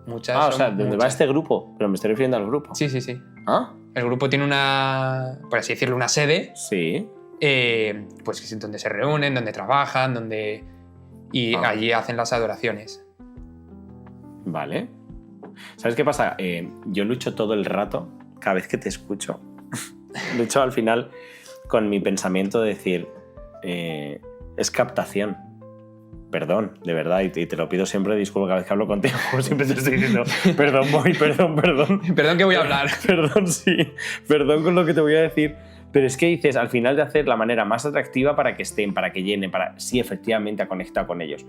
Muchas. O sea, ¿dónde va este grupo? Pero me estoy refiriendo al grupo. Sí, sí, sí. ¿Ah? El grupo tiene por así decirlo, una sede. Sí. Pues es donde se reúnen, donde trabajan, y allí hacen las adoraciones. Vale. ¿Sabes qué pasa? Yo lucho todo el rato, cada vez que te escucho, lucho al final con mi pensamiento de decir, es captación. Perdón, de verdad, y te lo pido siempre, disculpa cada vez que hablo contigo, siempre te estoy diciendo, perdón, perdón. Perdón que voy a hablar. Perdón, sí, perdón con lo que te voy a decir. Pero es que dices, al final de hacer la manera más atractiva para que estén, para que llenen, para sí, efectivamente, a conectar con ellos.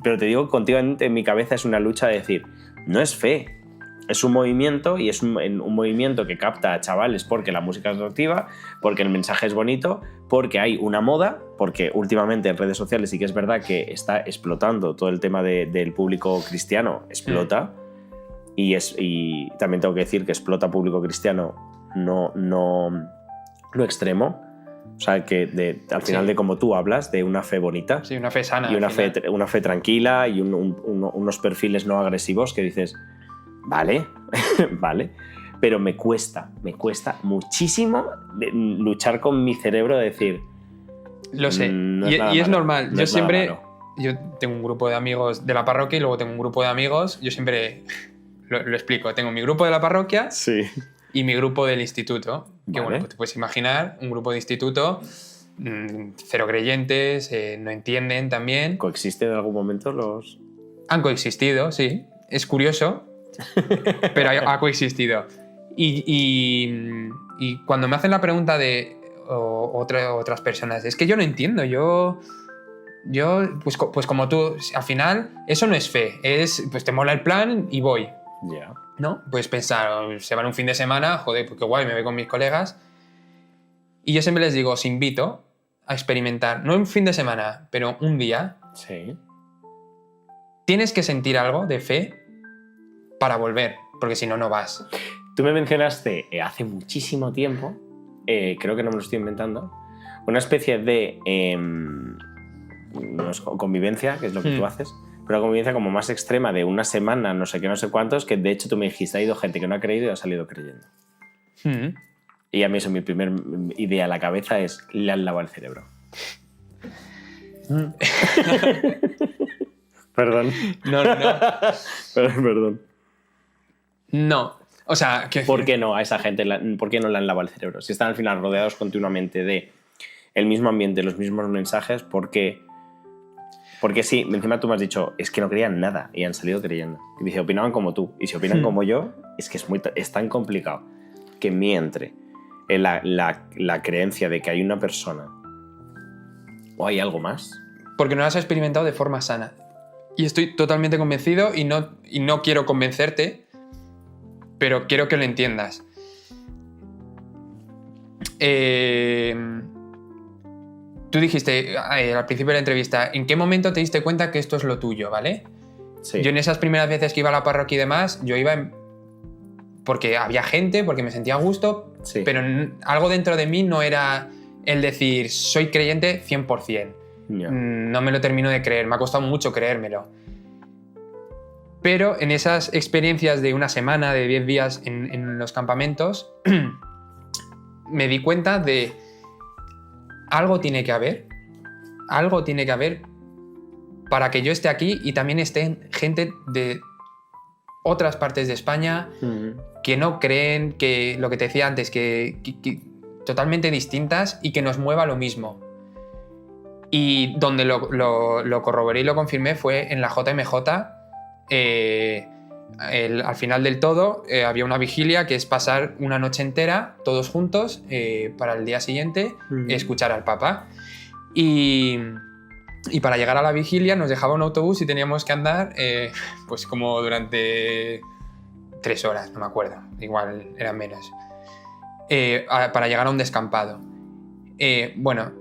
Pero te digo, continuamente en mi cabeza es una lucha de decir, no es fe, es un movimiento, y es un movimiento que capta a chavales porque la música es atractiva, porque el mensaje es bonito, porque hay una moda, porque últimamente en redes sociales sí que es verdad que está explotando todo el tema del público cristiano, explota. Y también tengo que decir que explota público cristiano no extremo. O sea, que al final de como tú hablas, de una fe bonita. Sí, una fe sana. Y una fe tranquila y unos perfiles no agresivos que dices, vale, vale. Pero me cuesta muchísimo luchar con mi cerebro de decir... Lo sé. Y es normal. Yo tengo un grupo de amigos de la parroquia y luego tengo un grupo de amigos. Yo siempre... Lo explico. Tengo mi grupo de la parroquia, sí, y mi grupo del instituto. Que vale. bueno, pues te puedes imaginar, un grupo de instituto, cero creyentes, no entienden también. ¿Coexisten en algún momento los...? Han coexistido, sí. Es curioso, pero ha coexistido. Y cuando me hacen la pregunta de otras personas, es que yo no entiendo, yo pues como tú, al final, eso no es fe, pues te mola el plan y voy. Ya. Yeah. ¿No? Puedes pensar, se van un fin de semana, joder, pues qué guay, me voy con mis colegas. Y yo siempre les digo, os invito a experimentar, no un fin de semana, pero un día. Sí. Tienes que sentir algo de fe para volver, porque si no, no vas. Tú me mencionaste hace muchísimo tiempo, creo que no me lo estoy inventando, una especie de convivencia, que es lo que tú haces, una convivencia como más extrema de una semana, no sé qué, no sé cuántos, que de hecho tú me dijiste, ha ido gente que no ha creído y ha salido creyendo. Y a mí eso, mi primer idea a la cabeza es, le han lavado el cerebro. Perdón. No. Perdón. No. O sea, ¿Por qué no a esa gente? ¿Por qué no le han lavado el cerebro? Si están al final rodeados continuamente de el mismo ambiente, los mismos mensajes, ¿por qué? Porque sí, encima tú me has dicho, es que no creían nada y han salido creyendo. Y dice, opinaban como tú. Y si opinan como yo, es que es tan complicado que en mí entre la creencia de que hay una persona o hay algo más. Porque no lo has experimentado de forma sana. Y estoy totalmente convencido y no quiero convencerte, pero quiero que lo entiendas. Tú dijiste al principio de la entrevista, ¿en qué momento te diste cuenta que esto es lo tuyo, ¿vale? Sí. Yo en esas primeras veces que iba a la parroquia y demás, yo iba porque había gente, porque me sentía a gusto, Sí. pero algo dentro de mí no era el decir, soy creyente 100%. Ya. No me lo termino de creer, me ha costado mucho creérmelo. Pero en esas experiencias de una semana, de 10 días en los campamentos, me di cuenta de algo tiene que haber para que yo esté aquí y también esté gente de otras partes de España que no creen, que lo que te decía antes, que totalmente distintas y que nos mueva lo mismo. Y donde lo corroboré y lo confirmé fue en la JMJ. Al final del todo había una vigilia que es pasar una noche entera todos juntos para el día siguiente escuchar al Papa. Y para llegar a la vigilia nos dejaba un autobús y teníamos que andar pues como durante 3 horas, no me acuerdo, igual eran menos, para llegar a un descampado. Bueno,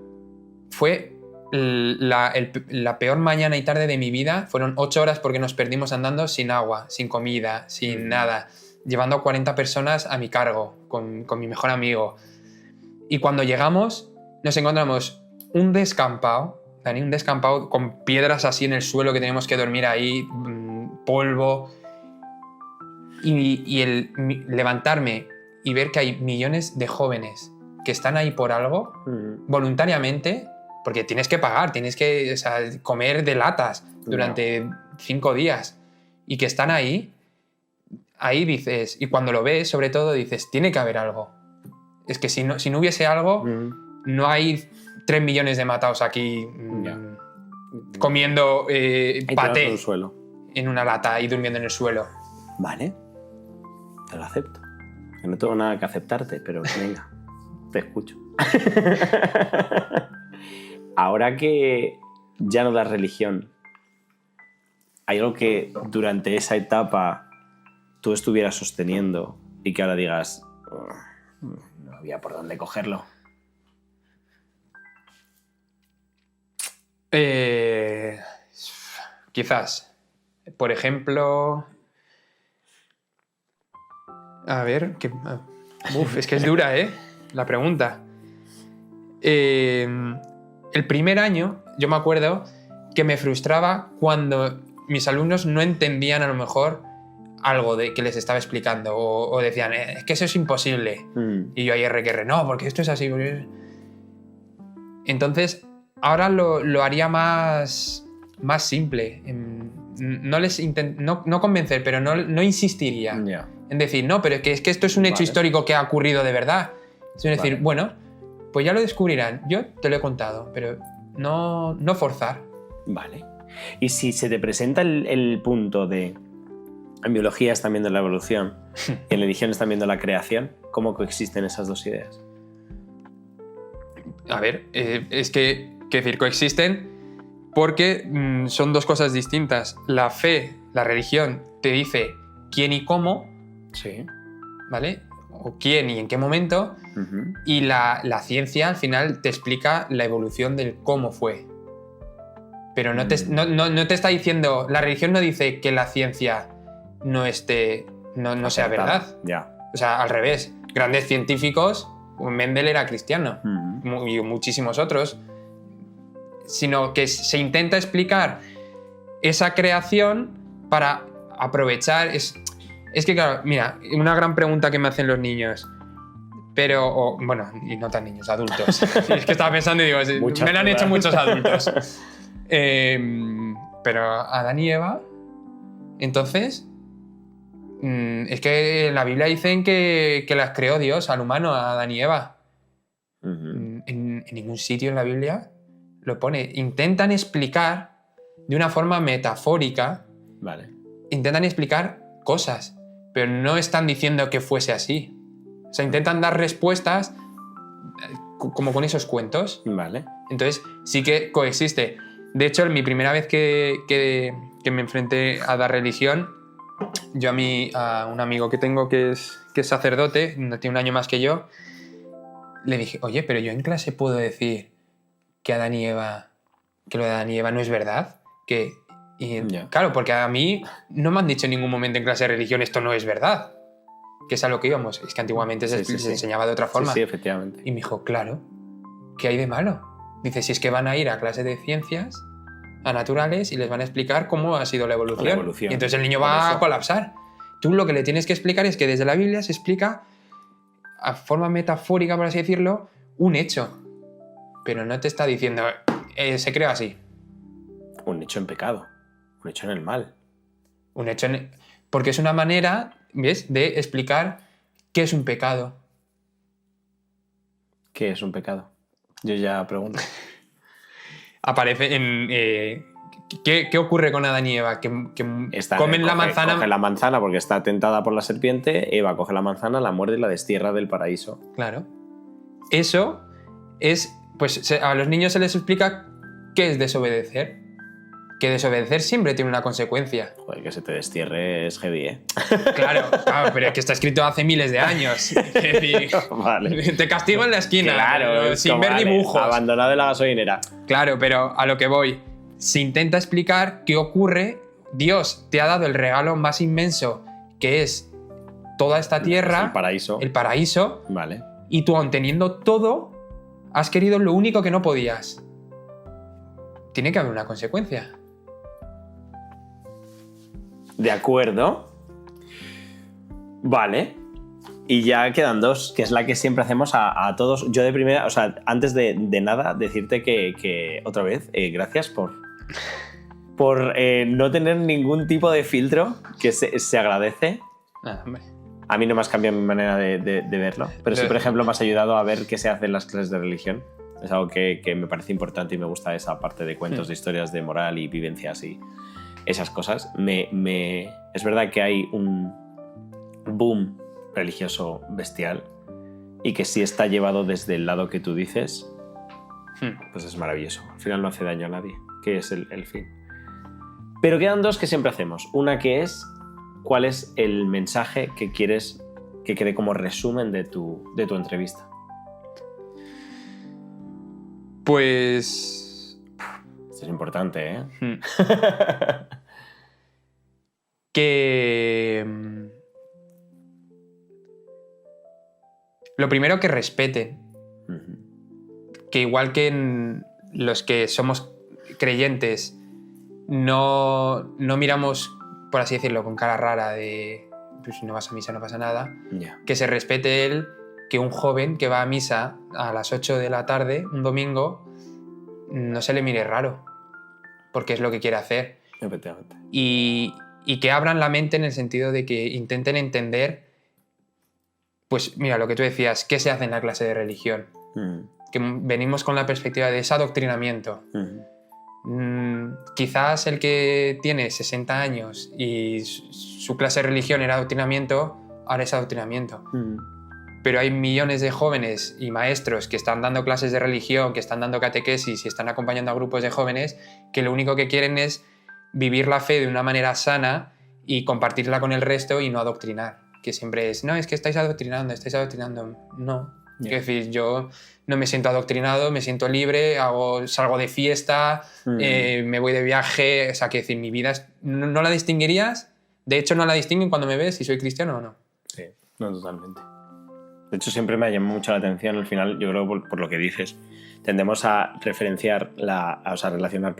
fue la peor mañana y tarde de mi vida. Fueron 8 horas porque nos perdimos andando sin agua, sin comida, sin nada, llevando a 40 personas a mi cargo, con mi mejor amigo. Y cuando llegamos nos encontramos un descampado, Dani, un descampado con piedras así en el suelo que teníamos que dormir ahí, polvo. Y el levantarme y ver que hay millones de jóvenes que están ahí por algo, voluntariamente, porque tienes que pagar, tienes que comer de latas durante 5 días, y que están ahí dices, y cuando lo ves, sobre todo, dices, tiene que haber algo. Es que si no hubiese algo, no hay 3 millones de mataos aquí comiendo paté en una lata y durmiendo en el suelo. Vale, te lo acepto. Que no tengo nada que aceptarte, pero venga, te escucho. Ahora que ya no das religión, ¿hay algo que durante esa etapa tú estuvieras sosteniendo y que ahora digas, no había por dónde cogerlo? Quizás. Por ejemplo... A ver, es que es dura, la pregunta. El primer año, yo me acuerdo que me frustraba cuando mis alumnos no entendían a lo mejor algo que les estaba explicando o decían, es que eso es imposible. Y yo ahí no, porque esto es así. Entonces, ahora lo haría más simple. No convencer, pero no insistiría. Yeah. En decir, no, pero es que esto es un hecho histórico que ha ocurrido de verdad. Es decir, bueno, pues ya lo descubrirán. Yo te lo he contado, pero no forzar. Vale. Y si se te presenta el punto de... En biología están viendo la evolución, en religión están viendo la creación, ¿cómo coexisten esas dos ideas? A ver, es que decir, coexisten porque son dos cosas distintas. La fe, la religión, te dice quién y cómo, Sí. ¿vale? O quién y en qué momento, y la ciencia al final te explica la evolución del cómo fue. Pero no te está diciendo, la religión no dice que la ciencia no sea verdad. Ya. O sea, al revés. Grandes científicos, Mendel era cristiano, y muchísimos otros, sino que se intenta explicar esa creación para aprovechar. Es que, claro, mira, una gran pregunta que me hacen los niños, pero, bueno, y no tan niños, adultos. Es que estaba pensando y digo, me lo han hecho muchos adultos. Pero Adán y Eva, entonces, es que en la Biblia dicen que las creó Dios al humano, a Adán y Eva. En ningún sitio en la Biblia lo pone. Intentan explicar de una forma metafórica, Vale. intentan explicar cosas, pero no están diciendo que fuese así. O sea, intentan dar respuestas como con esos cuentos. Vale. Entonces sí que coexiste. De hecho, mi primera vez que me enfrenté a la religión, yo a un amigo que tengo que es sacerdote, tiene un año más que yo, le dije, oye, pero yo en clase puedo decir que lo de Adán y Eva no es verdad. Claro, porque a mí no me han dicho en ningún momento en clase de religión esto no es verdad. Que es a lo que íbamos. Es que antiguamente se enseñaba de otra forma. Sí, efectivamente. Y me dijo, claro, ¿qué hay de malo? Dice, si es que van a ir a clase de ciencias, a naturales, y les van a explicar cómo ha sido la evolución. Y entonces el niño va a colapsar. Tú lo que le tienes que explicar es que desde la Biblia se explica, a forma metafórica, por así decirlo, un hecho. Pero no te está diciendo, se creó así. Un hecho en pecado. Un hecho en el mal. Un hecho porque es una manera, ¿ves?, de explicar qué es un pecado. ¿Qué es un pecado? Yo ya pregunto. Aparece en... ¿Qué ocurre con Adán y Eva? Que comen la manzana... Coge la manzana porque está tentada por la serpiente, Eva coge la manzana, la muerde y la destierra del paraíso. Claro. Eso es... Pues a los niños se les explica qué es desobedecer. Que desobedecer siempre tiene una consecuencia. Joder, que se te destierre es heavy, ¿eh? Claro, pero es que está escrito hace miles de años. Es decir, vale. Te castigo en la esquina, claro, sin ver dibujos. Abandonado en la gasolinera. Claro, pero a lo que voy. Se intenta explicar qué ocurre. Dios te ha dado el regalo más inmenso, que es toda esta tierra. El paraíso. El paraíso. Vale. Y tú, aun teniendo todo, has querido lo único que no podías. Tiene que haber una consecuencia. De acuerdo. Vale. Y ya quedan dos, que es la que siempre hacemos a todos. Yo de primera, o sea, antes de nada, decirte que otra vez, gracias por no tener ningún tipo de filtro, que se agradece. Hombre. A mí no me has cambiado mi manera de verlo, pero sí, por ejemplo, me has ayudado a ver qué se hace en las clases de religión. Es algo que me parece importante y me gusta esa parte de cuentos, de historias de moral y vivencias y esas cosas. Es verdad que hay un boom religioso bestial y que si está llevado desde el lado que tú dices, pues es maravilloso. Al final no hace daño a nadie, que es el fin. Pero quedan dos que siempre hacemos. Una que es, ¿cuál es el mensaje que quieres que quede como resumen de tu entrevista? Pues... Esto es importante, ¿eh? Que... Lo primero, que respeten. Que igual que los que somos creyentes no miramos, por así decirlo, con cara rara de pues si no vas a misa no pasa nada, que se respete que un joven que va a misa a las 8 de la tarde, un domingo, no se le mire raro, porque es lo que quiere hacer. Efectivamente. Y que abran la mente en el sentido de que intenten entender, pues mira, lo que tú decías, ¿qué se hace en la clase de religión? Que venimos con la perspectiva de ese adoctrinamiento. Quizás el que tiene 60 años y su clase de religión era adoctrinamiento, ahora es adoctrinamiento. Pero hay millones de jóvenes y maestros que están dando clases de religión, que están dando catequesis y están acompañando a grupos de jóvenes que lo único que quieren es vivir la fe de una manera sana y compartirla con el resto y no adoctrinar. Que siempre es, no, es que estáis adoctrinando. No. Quiero decir, yo no me siento adoctrinado, me siento libre, salgo de fiesta, me voy de viaje. O sea, que decir, mi vida no la distinguirías. De hecho, no la distinguen cuando me ves si soy cristiano o no. Sí, no, totalmente. De hecho, siempre me ha llamado mucho la atención, al final, yo creo por lo que dices, tendemos a relacionar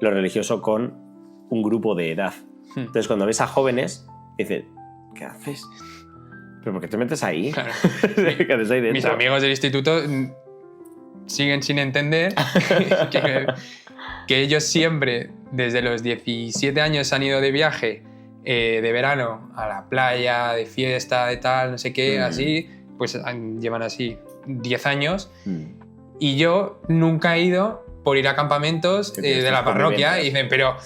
lo religioso con un grupo de edad. Entonces, cuando ves a jóvenes, dices, ¿qué haces? ¿Pero por qué te metes ahí? Claro. ¿Qué haces ahí dentro? Mis amigos del instituto siguen sin entender que ellos siempre, desde los 17 años, han ido de viaje de verano a la playa, de fiesta, de tal, no sé qué, así, pues llevan así 10 años. Y yo nunca he ido por ir a campamentos de la parroquia y dicen, pero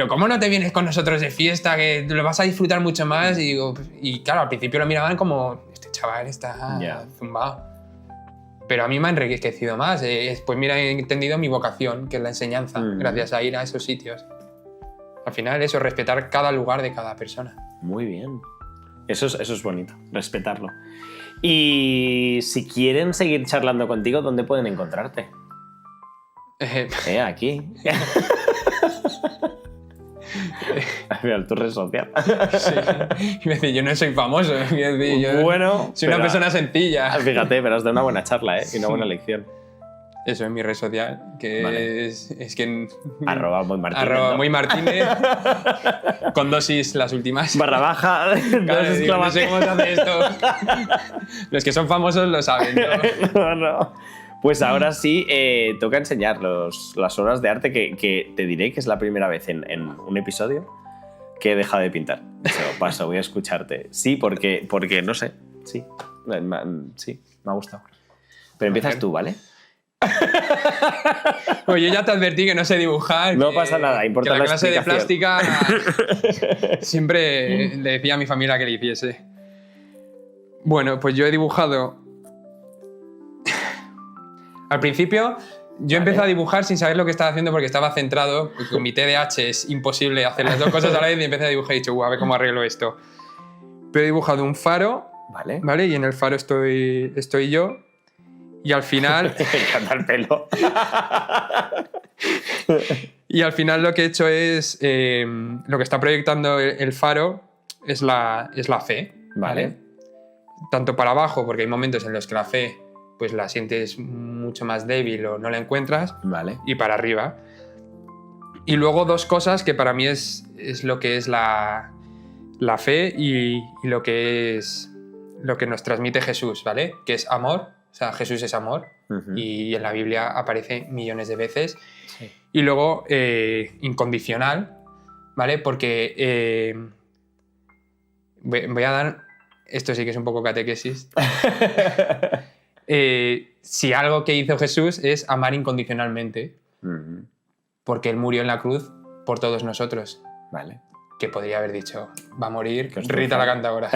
¿cómo no te vienes con nosotros de fiesta? Que lo vas a disfrutar mucho más. Y, digo, y claro, al principio lo miraban como, este chaval está zumbado. Pero a mí me ha enriquecido más. Pues mira, he entendido mi vocación, que es la enseñanza, gracias a ir a esos sitios. Al final eso, respetar cada lugar de cada persona. Muy bien. Eso es bonito, respetarlo. Y si quieren seguir charlando contigo, ¿dónde pueden encontrarte? Aquí. Mira, tu red social. Sí. Y me dice, yo no soy famoso. Decir, yo soy una persona sencilla. Fíjate, pero has dado una buena charla, y una buena lección. Eso es mi red social, que vale. es que... @moymartinez. ¿no? Moymartinez, con dosis las últimas. // Claro, digo, no sé cómo se hace esto. Los que son famosos lo saben, ¿no? No. Pues ahora sí, toca enseñar las obras de arte que te diré que es la primera vez en un episodio que he dejado de pintar. Paso, voy a escucharte. Sí, porque no sé. Sí, me ha gustado. Pero empiezas tú, ¿vale? Oye, ya te advertí que no sé dibujar. No pasa nada, importa que la la clase de explicación. plástica siempre le decía a mi familia que le hiciese. Bueno, pues yo he dibujado... Al principio yo empecé a dibujar sin saber lo que estaba haciendo porque estaba centrado, porque con mi TDAH es imposible hacer las dos cosas a la vez, y empecé a dibujar y he dicho, a ver cómo arreglo esto. Pero he dibujado un faro, ¿vale? Y en el faro estoy yo. Y al final... Me encanta el pelo. Y al final lo que he hecho es... lo que está proyectando el faro es la fe. ¿Vale? Tanto para abajo, porque hay momentos en los que la fe pues la sientes mucho más débil o no la encuentras. Vale. Y para arriba. Y luego dos cosas que para mí es lo que es la fe y lo que es lo que nos transmite Jesús, ¿vale? Que es amor. O sea, Jesús es amor, y en la Biblia aparece millones de veces. Sí. Y luego incondicional, ¿vale? Porque voy a dar... Esto sí que es un poco catequesis. Si algo que hizo Jesús es amar incondicionalmente, porque Él murió en la cruz por todos nosotros. Vale. Que podría haber dicho, va a morir Rita la cantadora.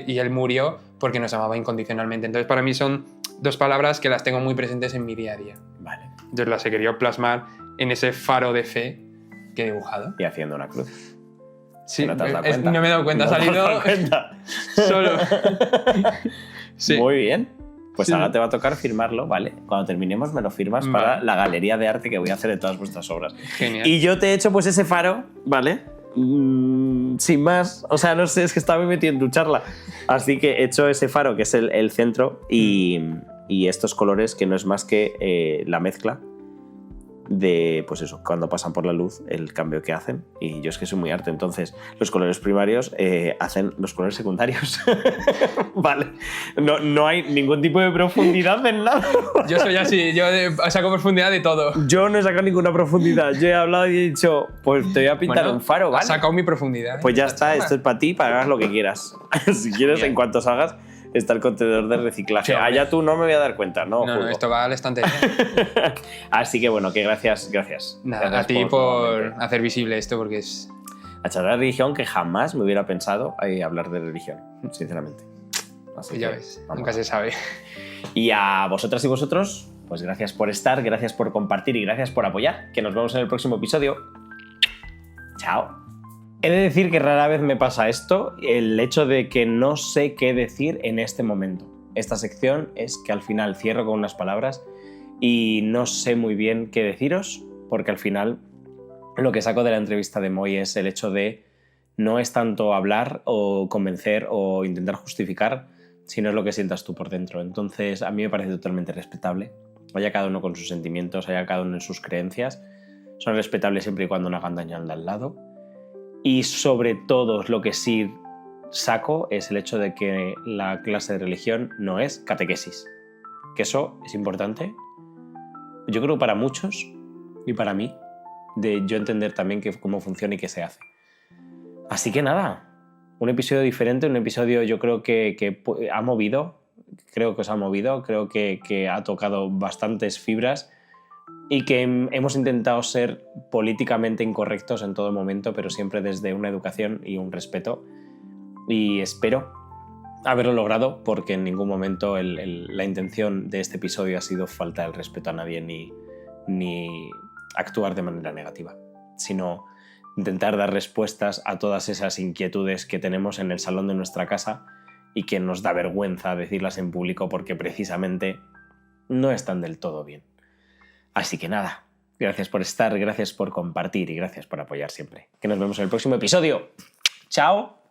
y Él murió porque nos amaba incondicionalmente. Entonces, para mí son dos palabras que las tengo muy presentes en mi día a día. Vale. Entonces las he querido plasmar en ese faro de fe que he dibujado. Y haciendo una cruz. Sí, ¿No te has dado cuenta? No me he dado cuenta, ha salido solo. Sí. Muy bien. Pues ahora te va a tocar firmarlo, ¿vale? Cuando terminemos me lo firmas para la galería de arte que voy a hacer de todas vuestras obras. Genial. Y yo te he hecho pues ese faro, ¿vale? Sin más, o sea, no sé, es que estaba metido en tu charla. Así que he hecho ese faro que es el centro y estos colores que no es más que la mezcla de, pues eso, cuando pasan por la luz, el cambio que hacen. Y yo es que soy muy arte, entonces los colores primarios hacen los colores secundarios. Vale. No hay ningún tipo de profundidad en nada. Yo soy así, yo saco profundidad de todo. Yo no he sacado ninguna profundidad. Yo he hablado y he dicho, pues te voy a pintar un faro, ¿vale? Has sacado mi profundidad. Pues ya está, esto es para ti, para que hagas lo que quieras. Si quieres, en cuanto salgas, está el contenedor de reciclaje. Sí, allá tú no me voy a dar cuenta, ¿no? No, esto va a la estantería. Así que bueno, que gracias. Nada, gracias a ti por hacer visible esto, porque es... A charlar de religión que jamás me hubiera pensado hablar de religión, sinceramente. Así ya ves, nunca se sabe. Y a vosotras y vosotros, pues gracias por estar, gracias por compartir y gracias por apoyar. Que nos vemos en el próximo episodio. Chao. He de decir que rara vez me pasa esto, el hecho de que no sé qué decir en este momento. Esta sección es que al final cierro con unas palabras y no sé muy bien qué deciros, porque al final lo que saco de la entrevista de Moy es el hecho de no es tanto hablar o convencer o intentar justificar, sino es lo que sientas tú por dentro. Entonces a mí me parece totalmente respetable, haya cada uno con sus sentimientos, haya cada uno en sus creencias. son respetables siempre y cuando no hagan daño al de al lado. Y sobre todo lo que sí saco es el hecho de que la clase de religión no es catequesis. Que eso es importante, yo creo, para muchos y para mí, de yo entender también cómo funciona y qué se hace. Así que nada, un episodio diferente, un episodio yo creo que ha movido, creo que os ha movido, creo que ha tocado bastantes fibras y que hemos intentado ser políticamente incorrectos en todo momento, pero siempre desde una educación y un respeto. Y espero haberlo logrado, porque en ningún momento la intención de este episodio ha sido faltar el respeto a nadie ni actuar de manera negativa, sino intentar dar respuestas a todas esas inquietudes que tenemos en el salón de nuestra casa y que nos da vergüenza decirlas en público porque precisamente no están del todo bien. Así que nada, gracias por estar, gracias por compartir y gracias por apoyar siempre. Que nos vemos en el próximo episodio. ¡Chao!